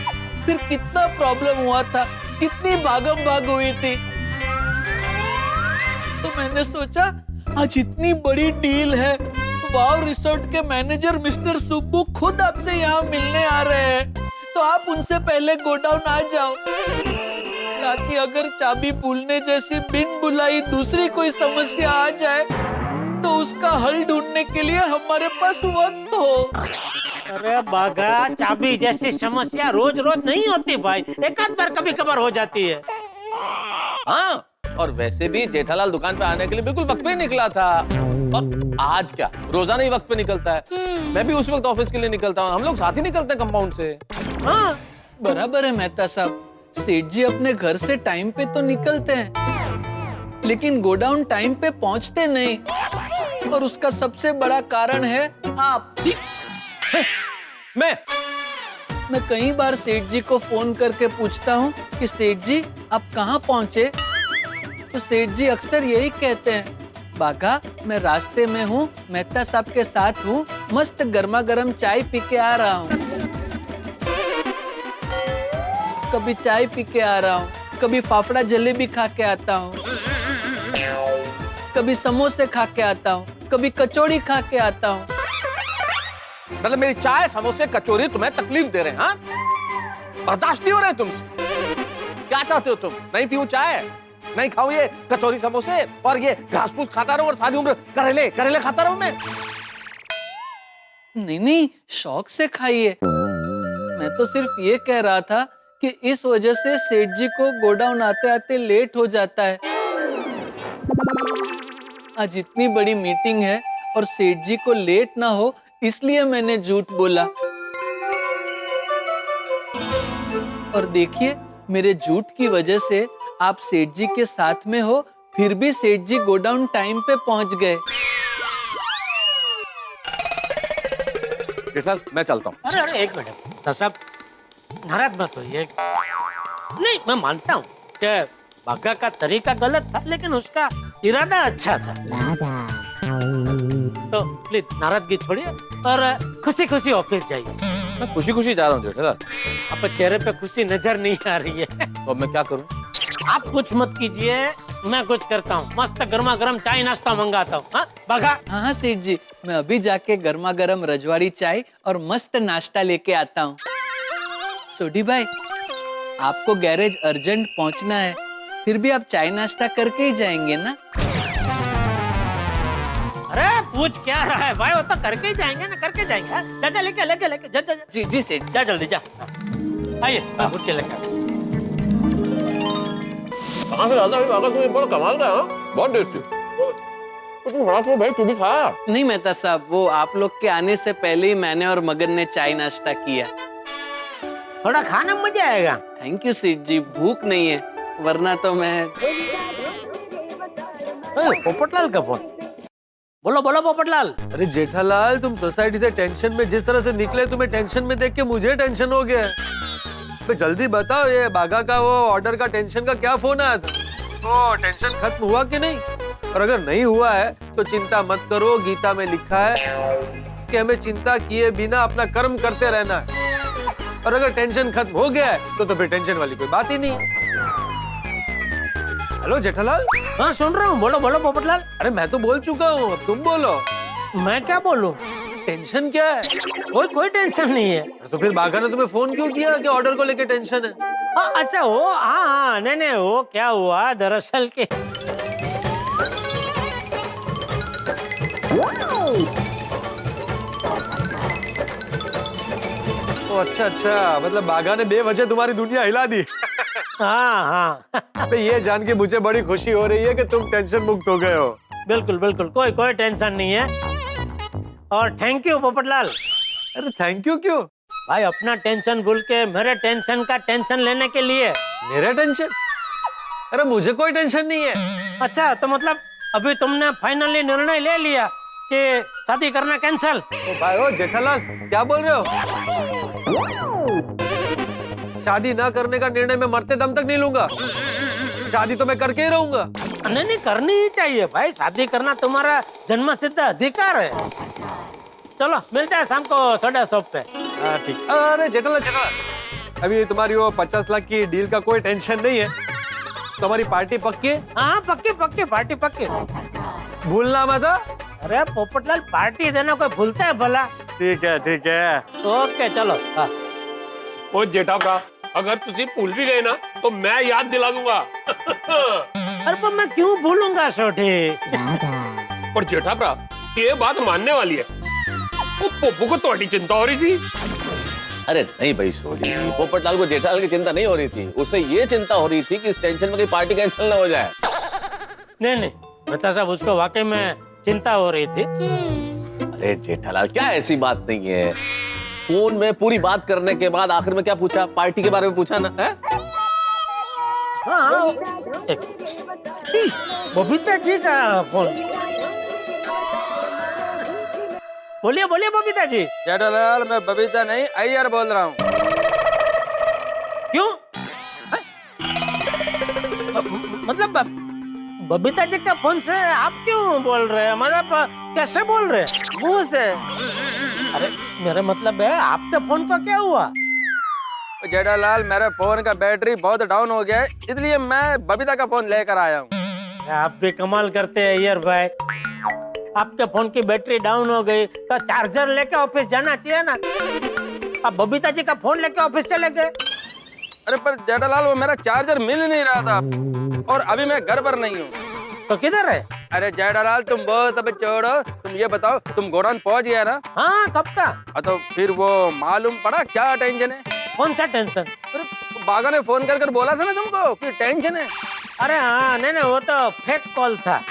Speaker 1: फिर कितना प्रॉब्लम हुआ था, कितनी भागम भाग हुई थी। तो मैंने सोचा आज इतनी बड़ी डील है, वाव रिसोर्ट के मैनेजर मिस्टर सुब्बू खुद आपसे यहाँ मिलने आ रहे हैं, तो आप उनसे पहले गोडाउन आ जाओ ताकि अगर चाबी भूलने जैसी बिन बुलाई दूसरी कोई समस्या आ जाए तो उसका हल ढूंढने के लिए हमारे पास वक्त हो।
Speaker 8: अरे बाघा, चाबी जैसी समस्या रोज रोज नहीं होती भाई, एक आध बार कभी कभार हो जाती है।
Speaker 3: हाँ, और वैसे भी जेठालाल दुकान पे आने के लिए बिल्कुल वक्त पे निकला था। और आज क्या रोजाना ही वक्त पे निकलता है। मैं भी उस वक्त ऑफिस के लिए निकलता हूँ, हम लोग साथ ही निकलते हैं कंपाउंड से।
Speaker 1: हाँ, बराबर है मेहता साहब, सेठ जी अपने घर से टाइम पे तो निकलते हैं लेकिन गोडाउन टाइम पे पहुंचते नहीं, और उसका सबसे बड़ा कारण है आप। मैं कई बार सेठ जी को फोन करके पूछता हूँ कि सेठ जी आप कहाँ पहुँचे, तो सेठ जी अक्सर यही कहते हैं, बाघा मैं रास्ते में हूँ, मेहता साहब के साथ हूँ, मस्त गर्मा गर्म चाय पी के आ रहा हूँ। कभी चाय पी के आ रहा हूँ, कभी फाफड़ा जलेबी खा के आता हूँ, कभी समोसे खा के आता हूँ, कभी कचौड़ी खा के आता हूँ।
Speaker 3: मतलब मेरी चाय समोसे कचौरी तुम्हें तकलीफ दे रहे हैं? हाँ, बर्दाश्त नहीं हो रहे तुमसे। क्या चाहते हो तुम? नहीं पीऊं चाय, नहीं खाऊं ये कचौरी समोसे और ये घास फूस खाता रहूं और सारी उम्र करेले करेले खाता रहूं मैं?
Speaker 1: नहीं, शौक से खाइए। मैं तो सिर्फ ये कह रहा था कि इस वजह से सेठ जी को गोडाउन आते आते लेट हो जाता है। आज इतनी बड़ी मीटिंग है और सेठ जी को लेट ना हो इसलिए मैंने झूठ बोला। और देखिए, मेरे झूठ की वजह से आप सेठ जी के साथ में हो, फिर भी सेठ जी गोडाउन टाइम पे पहुंच गए।
Speaker 3: सर मैं चलता हूँ।
Speaker 8: अरे एक मिनट साहब, नाराज मत होइए। नहीं मैं मानता हूँ बेटे भागा का तरीका गलत था लेकिन उसका इरादा अच्छा था। तो प्लीज नाराजगी छोड़िए और खुशी खुशी ऑफिस जाइए।
Speaker 3: मैं खुशी खुशी जा रहा हूँ जेठालाल।
Speaker 8: आप चेहरे पे खुशी नजर नहीं आ रही है।
Speaker 3: तो अब मैं क्या करूँ?
Speaker 8: आप कुछ मत कीजिए, मैं कुछ करता हूँ। मस्त गर्मा गर्म चाय नाश्ता मंगाता हूँ। हाँ भागा।
Speaker 1: हाँ सेठ जी, मैं अभी जाके गर्मा गर्म रजवाड़ी चाय और मस्त नाश्ता लेके आता हूँ। सोडी भाई, आपको गैरेज अर्जेंट पहुँचना है, फिर भी आप चाय नाश्ता करके ही जाएंगे ना?
Speaker 8: अरे पूछ क्या रहा है भाई, वो तो करके ही जाएंगे ना, करके जाएंगे। हाँ? जा जा लेके लेके लेके जा जा जा।
Speaker 1: जी जी सेठ,
Speaker 8: जा जल्दी जा। आइए उठ के लेके।
Speaker 3: कहाँ से लाता है भागा? तू ये बड़ा कमाल का है, हाँ? बहुत टेस्टी। तो तू बड़ा तो भाई तू भी खा।
Speaker 1: नहीं मेहता साहब, वो आप लोग के आने से पहले ही मैंने और मगन ने चाय नाश्ता किया।
Speaker 8: थोड़ा खाना में मजा आएगा।
Speaker 1: थैंक यू सेठ जी, भूख नहीं है, वरना तो मैं।
Speaker 8: पोपटलाल का फोन। बोलो बोलो पोपटलाल।
Speaker 4: अरे जेठालाल, तुम सोसाइटी से टेंशन में जिस तरह से निकले, तुम्हें टेंशन में देख के मुझे टेंशन हो गया है। तो जल्दी बताओ, ये बागा का वो ऑर्डर का टेंशन का क्या फोन आया था? तो टेंशन खत्म हुआ कि नहीं? और अगर नहीं हुआ है तो चिंता मत करो, गीता में लिखा है कि हमें चिंता किए बिना अपना कर्म करते रहना है। और अगर टेंशन खत्म हो गया है तो फिर टेंशन वाली कोई बात ही नहीं है। हेलो जेठालाल।
Speaker 8: हाँ सुन रहा हूँ, बोलो बोलो पोपटलाल।
Speaker 4: अरे मैं तो बोल चुका हूँ, अब तुम बोलो।
Speaker 8: मैं क्या बोलूँ?
Speaker 4: टेंशन क्या है?
Speaker 8: कोई टेंशन नहीं है।
Speaker 4: तो फिर बाघा ने तुम्हें फोन क्यों किया कि ऑर्डर को लेके टेंशन है?
Speaker 8: अच्छा वो हाँ नहीं वो क्या हुआ दरअसल के
Speaker 4: अच्छा, मतलब बाघा ने बेवजह तुम्हारी दुनिया हिला दी।
Speaker 8: हाँ
Speaker 4: तो ये जान के मुझे बड़ी खुशी हो रही है कि तुम टेंशन मुक्त हो गए हो।
Speaker 8: बिल्कुल बिल्कुल, कोई टेंशन नहीं है। और थैंक यू पोपटलाल।
Speaker 4: अरे थैंक यू क्यों
Speaker 8: भाई? अपना टेंशन भूल के मेरे टेंशन का टेंशन लेने के लिए।
Speaker 4: मेरा टेंशन? अरे मुझे कोई टेंशन नहीं है।
Speaker 8: अच्छा तो मतलब अभी तुमने फाइनली निर्णय ले लिया कि शादी करना कैंसल?
Speaker 4: ओ भाई, ओ जेठालाल, क्या बोल रहे हो? शादी ना करने का निर्णय मैं मरते दम तक नहीं लूंगा। शादी तो मैं करके ही रहूंगा।
Speaker 8: नहीं करनी ही चाहिए भाई, शादी करना तुम्हारा जन्मसिद्ध अधिकार है। चलो मिलते हैं शाम को 1:30 पे।
Speaker 4: हाँ ठीक। अरे जेठालाल, अभी तुम्हारी वो 50 लाख की डील का कोई टेंशन नहीं है। तुम्हारी पार्टी पक्की है?
Speaker 8: हाँ पक्की पार्टी पक्की।
Speaker 4: भूलना मत।
Speaker 8: अरे पोपटलाल, पार्टी देना कोई भूलता है भला?
Speaker 4: ठीक है।
Speaker 8: ओके चलो। हाँ।
Speaker 5: ओ जेठा भरा, अगर तुसी भूल भी गए ना तो मैं याद दिला दूंगा।
Speaker 8: अरे पर मैं क्यों भूलूंगा छोटे?
Speaker 5: और जेठा भरा, ये बात मानने वाली है। ओ पोपो को थोड़ी चिंता हो रही थी।
Speaker 3: अरे नहीं भाई सोडी, पोपटलाल को जेठालाल की चिंता नहीं हो रही थी, उसे ये चिंता हो रही थी कि इस टेंशन में कोई पार्टी कैंसिल ना हो जाए।
Speaker 8: नहीं मेहता साहब, उसको वाकई में चिंता हो रही थी।
Speaker 3: अरे जेठालाल, क्या ऐसी बात नहीं है। फोन में पूरी बात करने के बाद आखिर में क्या पूछा? पार्टी के बारे में पूछा ना? है?
Speaker 8: हाँ बबीता जी का फोन। बोलिए बबीता जी।
Speaker 7: जेठालाल, मैं बबीता नहीं अय्यर बोल रहा हूँ।
Speaker 8: क्यों? मतलब बबीता जी का फोन से आप क्यों बोल रहे हैं? मतलब कैसे बोल रहे हैं?
Speaker 7: मुंह से।
Speaker 8: अरे मेरा मतलब है आपके फोन का क्या हुआ?
Speaker 7: जेठालाल, मेरे फोन का बैटरी बहुत डाउन हो गया है, इसलिए मैं बबीता का फोन लेकर आया हूँ।
Speaker 8: आप भी कमाल करते हैं यार भाई। आपके फोन की बैटरी डाउन हो गई तो चार्जर लेके ऑफिस जाना चाहिए ना। आप बबीता जी का फोन लेके ऑफिस चले गए।
Speaker 7: अरे पर जेठालाल, वो मेरा चार्जर मिल नहीं रहा था और अभी मैं घर पर नहीं हूँ।
Speaker 8: तो किधर है?
Speaker 7: अरे जेठालाल, तुम वो सब छोड़ो, तुम ये बताओ, तुम गोडाउन पहुँच गया ना?
Speaker 8: हाँ कब का?
Speaker 7: तो फिर वो मालूम पड़ा क्या टेंशन है?
Speaker 8: कौन सा टेंशन?
Speaker 7: अरे बागा ने फोन कर बोला था ना तुमको कि टेंशन है।
Speaker 8: अरे हाँ नहीं वो तो फेक कॉल था।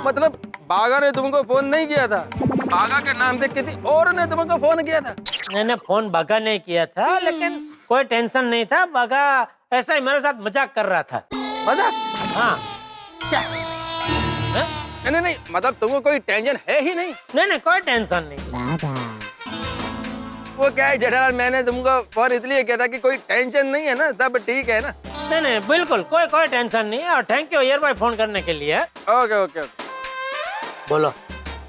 Speaker 7: मतलब बागा ने तुमको फोन नहीं किया था, बागा के नाम से किसी और ने तुमको फोन किया था?
Speaker 8: मैंने फोन बागा ने किया था, लेकिन कोई टेंशन नहीं था। बागा ऐसा ही मेरे साथ मजाक कर रहा था।
Speaker 7: मजाक?
Speaker 8: हाँ।
Speaker 7: क्या? नहीं मतलब तुमको कोई टेंशन है ही नहीं?
Speaker 8: नहीं कोई टेंशन नहीं।
Speaker 7: वो क्या है जेठालाल, मैंने तुमको फोन इसलिए किया था कि कोई टेंशन नहीं है ना, सब ठीक है ना?
Speaker 8: नहीं नहीं बिल्कुल कोई कोई टेंशन नहीं है और थैंक यू अय्यर भाई फोन करने के लिए।
Speaker 3: Okay okay.
Speaker 8: बोलो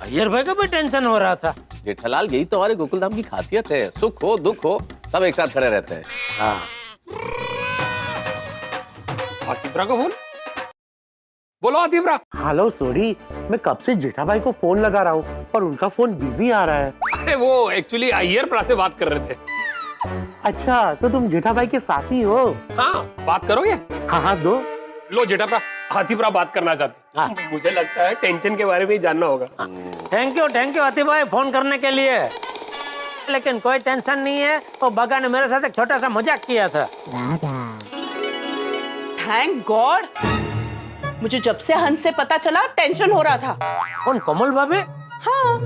Speaker 8: अय्यर भाई को भी टेंशन हो रहा था।
Speaker 3: जेठालाल यही तो हमारे गोकुलधाम की खासियत है, सुख हो दुख हो सब एक साथ खड़े रहते हैं।
Speaker 8: हाँ
Speaker 5: आतिब्रा का फोन। बोलो आतिब्रा।
Speaker 6: हेलो सॉरी, मैं कब से जेठा भाई को फोन लगा रहा हूँ पर उनका फोन बिजी आ रहा है।
Speaker 5: अरे वो एक्चुअली अय्यर प्रा से बात कर रहे थे।
Speaker 6: अच्छा तो तुम जेठा भाई के साथी हो?
Speaker 5: हाँ बात करोगे?
Speaker 6: हाँ हाँ दो।
Speaker 5: लो जेठाप्रा, हाथीप्रा बात करना चाहते हैं। मुझे लगता है टेंशन के बारे में ही जानना होगा।
Speaker 8: थैंक यू आतिफ भाई फोन करने के लिए। लेकिन कोई टेंशन नहीं है, वो बगा ने मेरे साथ एक छोटा सा मजाक किया था।
Speaker 9: थैंक गॉड, मुझे जब से हंस से पता चला टेंशन हो रहा था।
Speaker 8: कौन, कोमल भाभी?
Speaker 9: हाँ।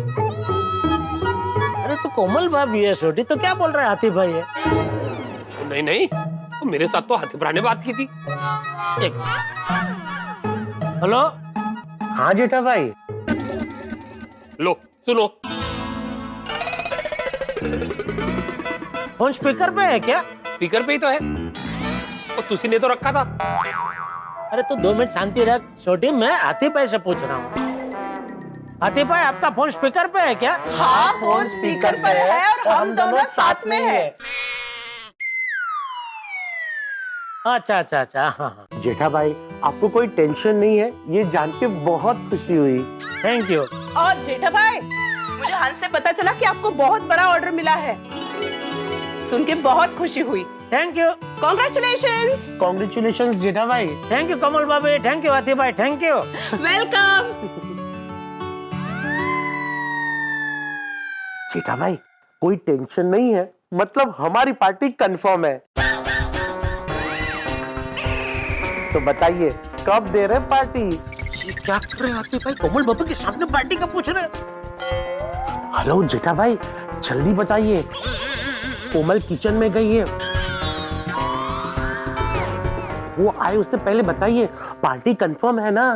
Speaker 8: अरे तो कोमल भाभी है छोटी, तो क्या बोल रहे हैं आतिफ भाई है?
Speaker 5: नहीं नहीं, तो मेरे साथ तो हाथीप्रा ने बात की थी।
Speaker 8: हेलो।
Speaker 6: हाँ जेठा भाई।
Speaker 5: लो सुनो।
Speaker 8: फोन स्पीकर पे है क्या?
Speaker 5: स्पीकर पे ही तो है, और तुसी ने तो रखा था।
Speaker 8: अरे तो 2 मिनट शांति रख छोटी, मैं आतिफ भाई से पूछ रहा हूँ। आतिफ भाई आपका फोन स्पीकर पे है क्या?
Speaker 9: हाँ फोन स्पीकर पर है और हम दोनों साथ में है।
Speaker 8: अच्छा अच्छा अच्छा। हाँ हाँ
Speaker 6: जेठा भाई आपको कोई टेंशन नहीं है, ये जान के बहुत खुशी हुई।
Speaker 8: Thank you.
Speaker 9: और जेठा भाई मुझे हंस से पता चला कि आपको बहुत बड़ा ऑर्डर मिला है, सुन के बहुत खुशी हुई।
Speaker 8: Thank you.
Speaker 9: कॉन्ग्रेचुलेशंस।
Speaker 6: कॉन्ग्रेचुलेशंस जेठा भाई।
Speaker 8: थैंक यू कमल भाभी, थैंक यू आतिफ भाई, थैंक यू।
Speaker 9: वेलकम।
Speaker 6: जेठा भाई कोई टेंशन नहीं है, मतलब हमारी पार्टी कंफर्म है। तो बताइए कब दे रहे पार्टी?
Speaker 8: क्या कर रहे आतिफ भाई, कोमल भाभी के सामने पार्टी का पूछ रहे?
Speaker 6: हेलो जेठा भाई जल्दी बताइए, कोमल किचन में गई है, वो आए उससे पहले बताइए, पार्टी कंफर्म है ना?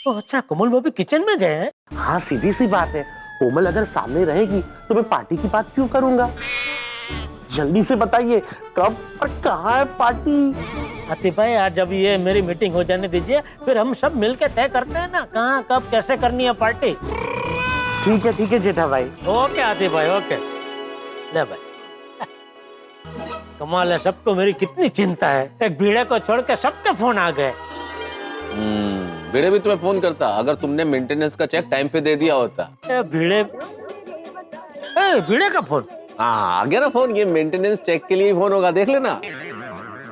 Speaker 8: अच्छा कोमल भाभी किचन में गए हैं?
Speaker 6: हाँ सीधी सी बात है, कोमल अगर सामने रहेगी तो मैं पार्टी की बात क्यों करूंगा? जल्दी से बताइए कब और कहाँ है पार्टी?
Speaker 8: आतिफ भाई आज जब ये मेरी मीटिंग हो जाने दीजिए, फिर हम सब मिलकर तय करते हैं ना कहाँ कब कैसे करनी है पार्टी।
Speaker 6: ठीक है जेठा भाई।
Speaker 8: ओके आतिफ भाई ओके। ले भाई कमाल है, सबको मेरी कितनी चिंता है, एक भीड़े को छोड़ के सबके फोन आ गए।
Speaker 3: भिड़े भी तुम्हें फोन करता अगर तुमने मेंटेनेंस का चेक टाइम पे दे दिया होता।
Speaker 8: भीड़े का फोन?
Speaker 3: हाँ आ गया ना फोन, ये मेंटेनेंस चेक के लिए फोन होगा, देख लेना।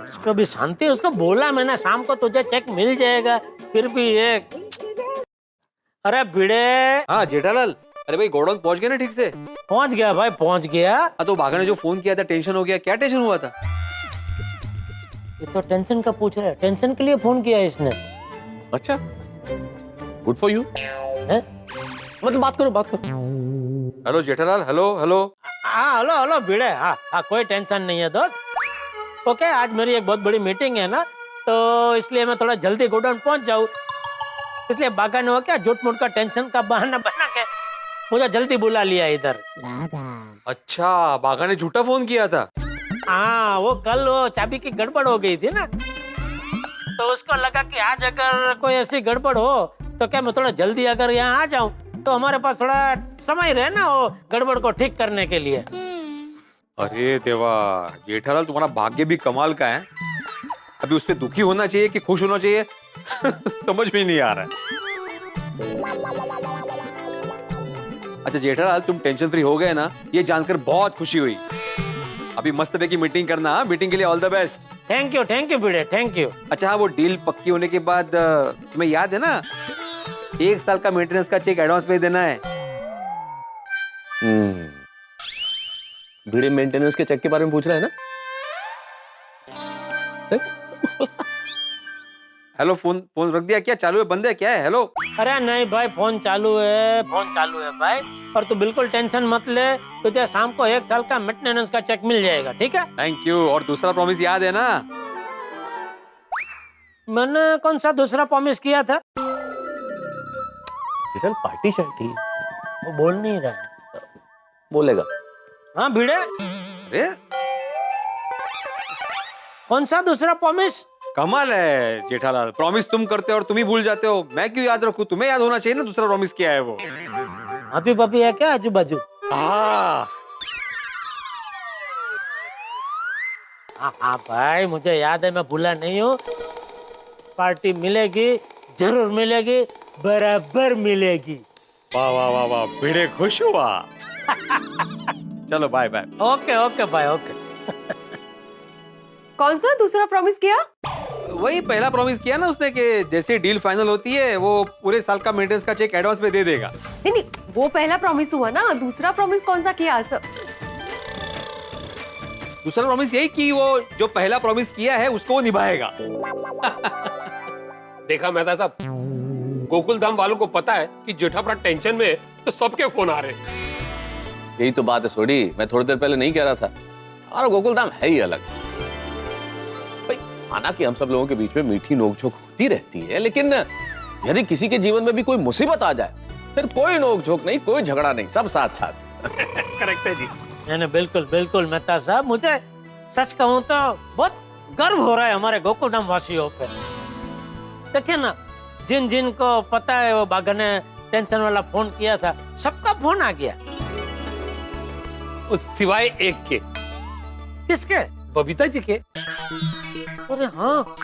Speaker 8: उसको भी शांति, उसको बोला मैंने शाम को तुझे चेक मिल जाएगा, फिर भी ये। अरे भिड़े।
Speaker 7: हाँ जेठालाल, अरे भाई गोडाउन पहुंच गए ना ठीक से?
Speaker 8: पहुंच गया भाई पहुंच गया।
Speaker 7: हाँ तो बाघा ने जो फोन किया था टेंशन हो गया, क्या टेंशन हुआ था?
Speaker 8: ये तो टेंशन का पूछ रहा है, टेंशन के लिए फोन किया इसने।
Speaker 3: अच्छा गुड फॉर यू, मतलब बात करो।
Speaker 7: Hello Jethalal, hello hello.
Speaker 8: हाँ हेलो भिड़े। हाँ कोई टेंशन नहीं है दोस्त। ओके आज मेरी एक बहुत बड़ी मीटिंग है ना, तो इसलिए मैं थोड़ा जल्दी गोडाउन पहुंच जाऊँ, इसलिए बाघा ने वो क्या झूठ मूठ का टेंशन का बहाना बना के मुझे जल्दी बुला लिया इधर।
Speaker 7: अच्छा बाघा ने झूठा फोन किया था?
Speaker 8: हाँ वो कल वो चाबी की गड़बड़ हो गई थी ना, तो उसको लगा कि आज अगर कोई ऐसी गड़बड़ हो तो क्या मैं थोड़ा जल्दी अगर यहाँ आ जाऊं तो हमारे पास थोड़ा समय रहे ना वो गड़बड़ को ठीक करने के लिए।
Speaker 7: अरे देवा, जेठालाल तुम्हारा भाग्य भी कमाल का है। अभी उस पे दुखी होना चाहिए कि खुश होना चाहिए समझ में नहीं आ रहा है। अच्छा जेठालाल तुम टेंशन फ्री हो गए ना, ये जानकर बहुत खुशी हुई। अभी मस्त की मीटिंग करना, मीटिंग के लिए all the best.
Speaker 8: Thank you Bhide, thank you.
Speaker 7: अच्छा हाँ वो डील पक्की होने के बाद तुम्हें याद है ना 1 साल का मेंटेनेंस का चेक एडवांस पे देना है।
Speaker 3: भिड़े मेंटेनेंस के चेक के बारे में पूछ रहा है ना?
Speaker 7: हेलो फोन रख दिया क्या? चालू है बंद है क्या है? हेलो।
Speaker 8: अरे नहीं भाई फोन चालू है भाई, और तू बिल्कुल टेंशन मत ले, तुझे शाम को 1 साल का मेंटेनेंस का चेक मिल जाएगा, ठीक है?
Speaker 7: Thank you. और दूसरा प्रॉमिस याद है ना?
Speaker 8: मैंने कौन सा दूसरा प्रॉमिस किया था?
Speaker 3: चल पार्टी शार्टी
Speaker 8: वो बोल नहीं रहा है।
Speaker 3: बोलेगा।
Speaker 8: हाँ भिड़े,
Speaker 7: अरे
Speaker 8: कौन सा दूसरा प्रॉमिस?
Speaker 7: कमाल है जेठालाल, प्रॉमिस तुम करते हो और तुम ही भूल जाते हो। मैं क्यों याद रखूं? तुम्हें याद होना चाहिए ना दूसरा प्रॉमिस किया है वो।
Speaker 8: हाथी पापी है क्या आजू बाजू?
Speaker 7: हाँ
Speaker 8: हाँ भाई, मुझे याद है, मैं भूला नहीं हूँ। पार्टी मिलेगी, जरूर मिलेगी, बराबर मिलेगी।
Speaker 7: वाह वाह वाह वाह, भिड़े खुश हुआ। चलो बाय बाय।
Speaker 8: ओके ओके भाई ओके।
Speaker 12: कौन सा दूसरा प्रॉमिस किया?
Speaker 7: वही पहला प्रॉमिस किया ना उसने कि जैसे डील फाइनल होती है वो पूरे साल का मेंटेनेंस का चेक एडवांस में दे देगा।
Speaker 12: नहीं नहीं, वो पहला प्रॉमिस हुआ ना, दूसरा प्रॉमिस कौन सा किया सर?
Speaker 7: दूसरा प्रॉमिस यही कि वो जो पहला प्रॉमिस किया है उसको वो निभाएगा।
Speaker 5: देखा मेहता साहब, गोकुल धाम वालों को पता है कि जेठाप्रा टेंशन में है, तो सबके फोन आ रहे हैं।
Speaker 3: यही तो बात है सोडी, मैं थोड़ी देर पहले नहीं कह रहा था। और गोकुल धाम है ही अलग भाई। माना कि हम सब लोगों के बीच में मीठी नोकझोंक होती रहती है, लेकिन यदि किसी के जीवन में भी कोई मुसीबत आ जाए फिर कोई नोकझोंक नहीं, कोई झगड़ा नहीं, सब साथ साथ।
Speaker 5: करेक्ट है जी।
Speaker 8: नहीं बिल्कुल बिल्कुल मेहता साहब, मुझे सच कहूँ तो बहुत गर्व हो रहा है हमारे गोकुलधाम वासियों पे। देखिए ना, जिन जिन को पता है वो बाघा ने टेंशन वाला फोन किया था, सबका फोन आ गया।
Speaker 5: उस सिवाय एक के।
Speaker 8: किसके?
Speaker 5: बबीता जी के।
Speaker 8: अरे हाँ,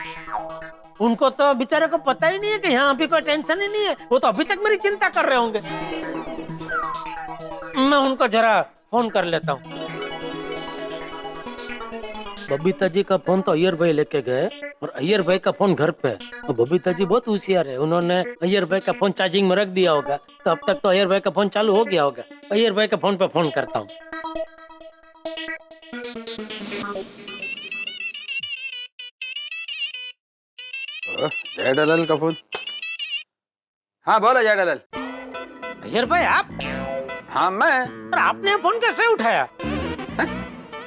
Speaker 8: उनको तो बेचारे को पता ही नहीं है कि यहाँ अभी कोई टेंशन ही नहीं है। वो तो अभी तक मेरी चिंता कर रहे होंगे। मैं उनको जरा फोन कर लेता हूँ। बबीता जी का फोन तो अय्यर भाई लेके गए और अय्यर भाई का फोन घर पे है। और बबीता जी बहुत होशियार है, उन्होंने अय्यर भाई का फोन चार्जिंग में रख दिया होगा, तो अब तक तो अय्यर भाई का फोन चालू हो गया होगा। अय्यर भाई के फोन पे फोन करता हूँ।
Speaker 7: जयदलाल का फोन। हाँ बोलो जयदलाल।
Speaker 8: अय्यर भाई आप?
Speaker 7: हाँ मैं।
Speaker 8: और आपने फोन कैसे उठाया?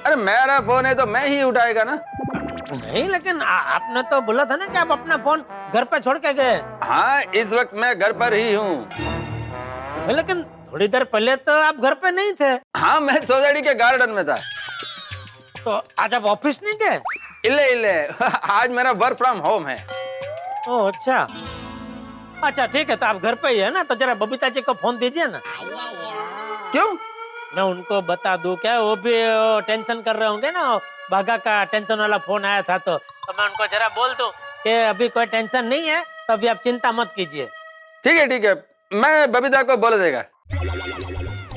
Speaker 7: अरे मेरा फोन है तो मैं ही उठाएगा ना।
Speaker 8: नहीं, लेकिन आपने तो बोला था ना कि आप अपना फोन घर पे छोड़ के गए।
Speaker 7: हाँ इस वक्त मैं घर पर ही हूँ।
Speaker 8: लेकिन थोड़ी देर पहले तो आप घर पे नहीं थे।
Speaker 7: हाँ मैं सोसाइटी के गार्डन में था।
Speaker 8: तो आज आप ऑफिस नहीं गए?
Speaker 7: इले इले आज मेरा वर्क फ्रॉम होम है।
Speaker 8: ओह अच्छा अच्छा, ठीक है, तो आप घर पे ही है ना, तो जरा बबीता जी को फोन दीजिए ना।
Speaker 7: क्यों?
Speaker 8: मैं उनको बता दूं क्या? वो भी टेंशन कर रहे होंगे ना, बाघा का टेंशन वाला फोन आया था, तो मैं उनको जरा बोल दूं कि अभी कोई टेंशन नहीं है, तो अभी आप चिंता मत कीजिए।
Speaker 7: ठीक है, मैं बबीता को बोल देगा।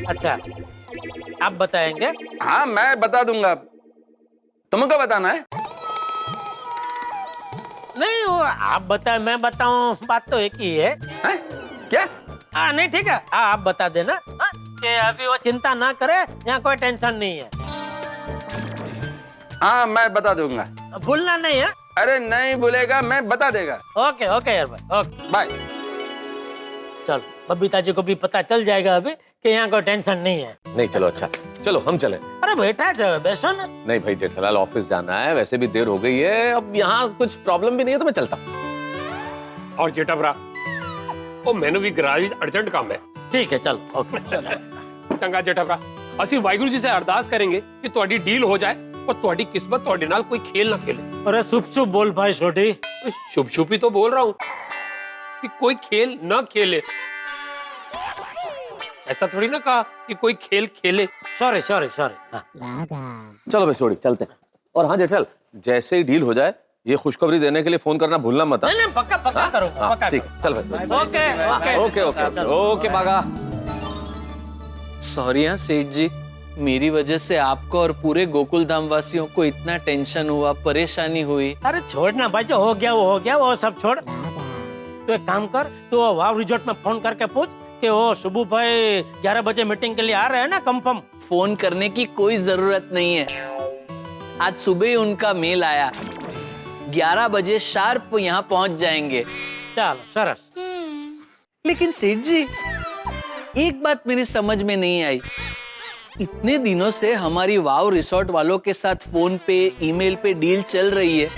Speaker 8: अच्छा, आप बताएंगे?
Speaker 7: हाँ मैं बता दूंगा। तुमको बताना है?
Speaker 8: नहीं, वो आप बताए मैं बताऊं, बात तो एक ही है।
Speaker 7: क्या?
Speaker 8: हाँ नहीं ठीक है, आप बता देना कि अभी वो चिंता ना करे, यहाँ कोई टेंशन नहीं है।
Speaker 7: हाँ मैं बता दूंगा।
Speaker 8: भूलना नहीं है।
Speaker 7: अरे नहीं भूलेगा, मैं बता देगा।
Speaker 8: ओके ओके यार भाई, ओके
Speaker 7: बाय।
Speaker 8: चलो, बबीता जी को भी पता चल जाएगा अभी कि यहाँ कोई टेंशन नहीं है।
Speaker 3: नहीं चलो, अच्छा चलो हम चले।
Speaker 8: अरे बेटा चलो बैठो ना।
Speaker 3: नहीं भाई जेठालाल, ऑफिस जाना है, वैसे भी देर हो गई है, अब यहाँ कुछ प्रॉब्लम भी नहीं है तो मैं चलता हूँ।
Speaker 5: और जेठाप्रा, ओ मैंने भी गराज अर्जेंट काम है।
Speaker 8: ठीक है चलो, ओके
Speaker 5: चंगा जेठाप्रा, ਅਸੀਂ ਵਾਹਿਗੁਰੂ जी से अरदास करेंगे कि ਤੁਹਾਡੀ डील हो जाए और ਤੁਹਾਡੀ किस्मत ਤੁਹਾਡੇ ਨਾਲ कोई खेल ना खेले।
Speaker 8: अरे शुभ शुभ बोल भाई छोटी।
Speaker 5: शुभ शुभ ही तो बोल रहा हूँ कि कोई खेल ना खेले। ऐसा थोड़ी ना कहा कि कोई खेल खेले।
Speaker 8: Sorry sorry sorry.
Speaker 3: चलो भाई छोड़ी चलते हैं। और हाँ जेठालाल, जैसे ही डील हो जाए ये खुशखबरी देने के लिए फोन करना भूलना मत।
Speaker 8: नहीं पक्का पक्का करो, पक्का
Speaker 3: ठीक है, चल भाई।
Speaker 8: Okay okay
Speaker 3: okay okay okay बागा।
Speaker 1: सॉरी हाँ सेठ जी, मेरी वजह से आपको और पूरे गोकुल धाम वासियों को इतना टेंशन हुआ, परेशानी हुई।
Speaker 8: अरे छोड़ना भाई, जो हो गया वो हो गया, वो सब छोड़। तो एक काम कर, तो वाव रिजॉर्ट में फोन करके पूछ कि वो शुभू भाई 11 बजे मीटिंग के लिए आ रहे हैं ना, कंफर्म।
Speaker 1: फोन करने की कोई जरूरत नहीं है, आज सुबह ही उनका मेल आया, 11 बजे शार्प यहाँ पहुंच जाएंगे।
Speaker 8: चलो सरस।
Speaker 1: लेकिन सेठ जी, एक बात मेरी समझ में नहीं आई, इतने दिनों से हमारी वाव रिसोर्ट वालों के साथ फोन पे, ईमेल पे डील चल रही है,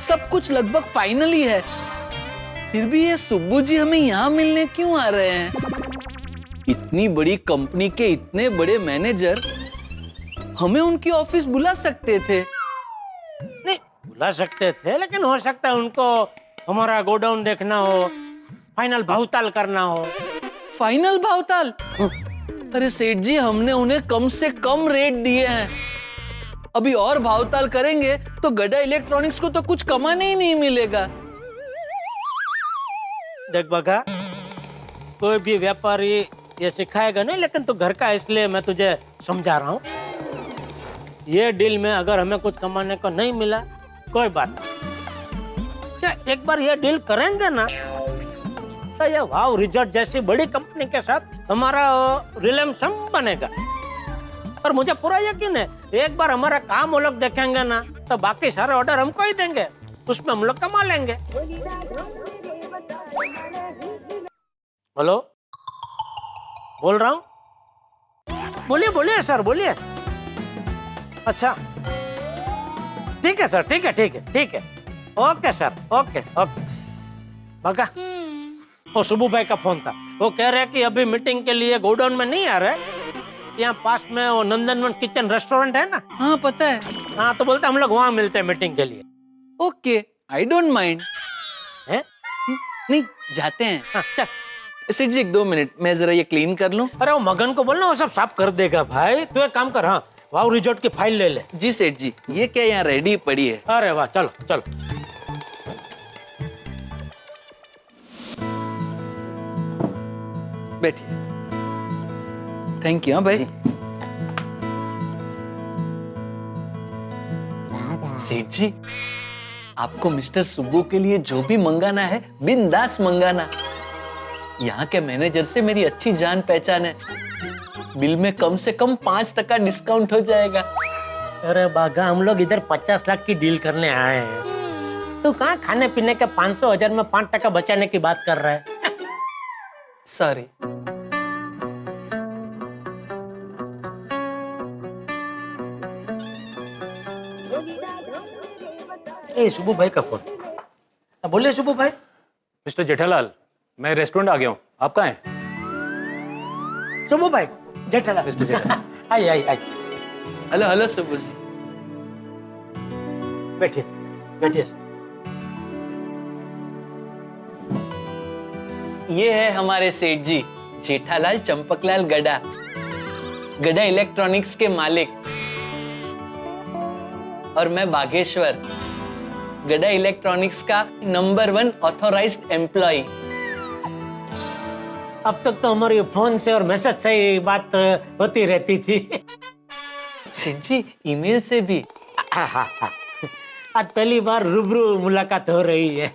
Speaker 1: सब कुछ लगभग फाइनल ही है, फिर भी ये सुब्बू जी हमें यहाँ मिलने क्यों आ रहे हैं? इतनी बड़ी कंपनी के इतने बड़े मैनेजर हमें उनकी ऑफिस बुला सकते थे।
Speaker 8: नहीं बुला सकते थे, लेकिन हो सकता है उनको हमारा गोडाउन देखना हो, फाइनल भावताल करना हो।
Speaker 1: फाइनल भावताल? अरे सेठ जी, हमने उन्हें कम से कम रेट दिए हैं। अभी और भावताल करेंगे तो गडा इलेक्ट्रॉनिक्स को तो कुछ कमाने ही नहीं मिलेगा।
Speaker 8: देख बगा, कोई भी व्यापारी ये सिखाएगा नहीं, लेकिन तू घर का, इसलिए मैं तुझे समझा रहा हूँ। ये डील में अगर हमें कुछ कमाने को नहीं मिला, कोई बात नहीं। क्या एक बार ये डील करेंगे ना, तो ये वाव रिजॉर्ट जैसी बड़ी कंपनी के साथ हमारा रिलेशन बनेगा। और मुझे पूरा यकीन है, एक बार हमारा काम वो लोग देखेंगे ना, तो बाकी सारे ऑर्डर हमको ही देंगे, उसमें हम लोग कमा लेंगे। हेलो, बोल रहा हूँ। बोलिए बोलिए सर, बोलिए। अच्छा, ठीक है सर, ठीक है ठीक है ठीक है। Okay sir, okay okay. बगा, वो सुबू भाई का फोन था, वो कह रहे कि अभी मीटिंग के लिए गोडाउन में नहीं आ रहे, यहाँ पास में वो नंदनवन किचन रेस्टोरेंट है ना।
Speaker 1: हाँ पता है।
Speaker 8: हाँ, तो बोलते हम लोग वहाँ मिलते हैं मीटिंग के लिए।
Speaker 1: Okay, I don't mind.
Speaker 8: है?
Speaker 1: नहीं, जाते हैं।
Speaker 8: हाँ, चल।
Speaker 1: सेठ जी 2 मिनट, मैं जरा ये क्लीन कर लूं।
Speaker 8: अरे वो मगन को बोलना, वो सब साफ कर देगा भाई। तू एक काम कर, हाँ वाव रिजॉर्ट की फाइल ले ले।
Speaker 1: जी सेठ जी, ये क्या यहाँ रेडी पड़ी है?
Speaker 8: अरे वाह, चलो चलो।
Speaker 1: बैठिए। Thank you. हाँ भाई। सेठ जी, आपको मिस्टर सुब्बू के लिए जो भी मंगाना है बिंदास मंगाना। यहाँ के मैनेजर से मेरी अच्छी जान पहचान है। बिल में कम से कम 5% डिस्काउंट हो जाएगा।
Speaker 8: अरे बागा, हम लोग इधर 50 लाख की डील करने आए हैं। तू कहाँ खाने पीने के 500,000 में 5% बचाने की बात कर रहा है?
Speaker 1: सॉरी।
Speaker 8: ए सुबू भाई का फोन। बोलिए सुबू भाई।
Speaker 13: मिस्टर जेठालाल, मैं रेस्टोरेंट आ गया हूँ, आप कहाँ हैं?
Speaker 8: सुबू भाई, जेठालाल।
Speaker 13: मिस्टर जेठालाल।
Speaker 8: आई आई आई।
Speaker 1: हेलो हेलो सुब्बू जी।
Speaker 8: बैठिए बैठिए।
Speaker 1: ये है हमारे सेठ जी, जेठालाल चंपकलाल गडा, गडा इलेक्ट्रॉनिक्स के मालिक। और मैं बागेश्वर, गडा इलेक्ट्रॉनिक्स का नंबर 1 ऑथोराइज्ड एम्प्लॉय।
Speaker 8: अब तक तो हमारी फोन से और मैसेज से ही बात होती रहती थी।
Speaker 1: सेठ जी, ईमेल से भी।
Speaker 8: आज पहली बार रूबरू मुलाकात हो रही है।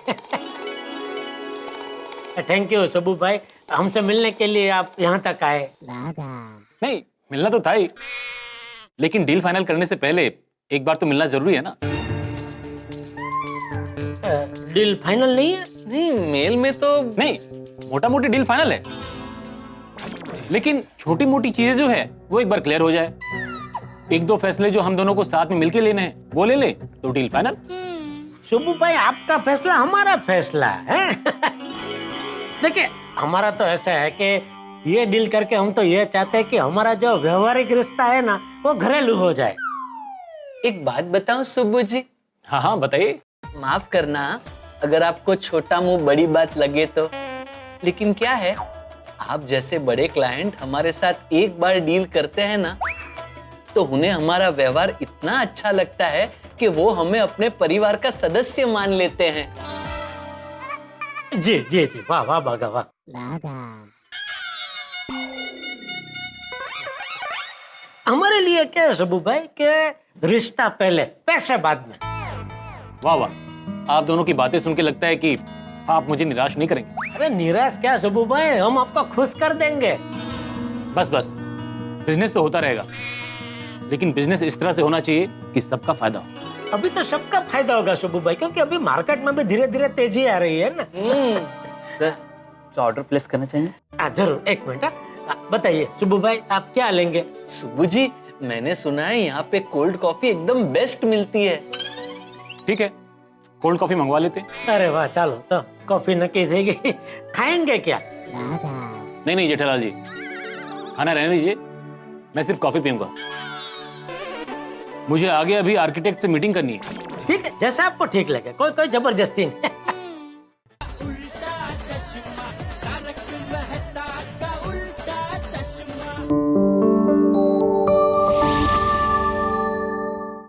Speaker 8: थैंक यू सबू भाई, हमसे मिलने के लिए आप यहाँ तक आए।
Speaker 13: नहीं, मिलना तो था ही, लेकिन डील फाइनल करने से पहले एक बार तो मिलना जरूरी है ना।
Speaker 8: डील फाइनल नहीं है?
Speaker 1: नहीं, मेल में तो
Speaker 13: नहीं, मोटा मोटी डील फाइनल है, लेकिन छोटी मोटी चीजें जो है वो एक बार क्लियर हो जाए। 1-2 फैसले जो हम दोनों को साथ में मिलके लेने हैं वो ले ले तो डील फाइनल।
Speaker 8: सुबू भाई, आपका फैसला हमारा फैसला है। देखिए, हमारा तो ऐसा है कि ये डील करके हम तो ये चाहते हैं कि हमारा जो व्यवहारिक रिश्ता है ना, वो घरेलू हो जाए।
Speaker 1: एक बात बताऊं सुब्बू जी?
Speaker 13: हाँ हाँ बताइए।
Speaker 1: माफ करना अगर आपको छोटा मुंह बड़ी बात लगे तो, लेकिन क्या है, आप जैसे बड़े क्लाइंट हमारे साथ एक बार डील करते हैं ना, तो उन्हें हमारा व्यवहार इतना अच्छा लगता है कि वो हमें अपने परिवार का सदस्य मान लेते हैं।
Speaker 8: जी जी जी, वाह वाह बागा वाह। हमारे लिए क्या है सबू भाई के रिश्ता पहले, पैसे बाद में।
Speaker 13: वाह वाह, आप दोनों की बातें सुन के लगता है कि आप मुझे निराश नहीं करेंगे।
Speaker 8: अरे निराश क्या सबू भाई, हम आपको खुश कर देंगे।
Speaker 13: बस बस, बिजनेस तो होता रहेगा, लेकिन बिजनेस इस तरह से होना चाहिए कि सबका फायदा हो।
Speaker 8: अभी तो सबका फायदा होगा सबू भाई, क्योंकि अभी मार्केट में भी धीरे धीरे तेजी आ रही है ना।
Speaker 11: सर, तो ऑर्डर प्लेस करना चाहिए?
Speaker 8: जरूर, एक मिनट। बताइए सुबू भाई, आप क्या लेंगे?
Speaker 1: सुब्बू जी, मैंने सुना है यहाँ पे कोल्ड कॉफी एकदम बेस्ट मिलती है।
Speaker 13: ठीक है, कोल्ड कॉफी मंगवा लेते।
Speaker 8: अरे वाह, चलो तो कॉफी नकी देगी। खाएंगे क्या?
Speaker 13: नहीं नहीं जेठालाल जी, खाना रहने दीजिए, मैं सिर्फ कॉफी पीऊंगा। मुझे आगे अभी आर्किटेक्ट से मीटिंग करनी है।
Speaker 8: ठीक है, जैसा आपको ठीक लगे, कोई कोई जबरदस्ती नहीं।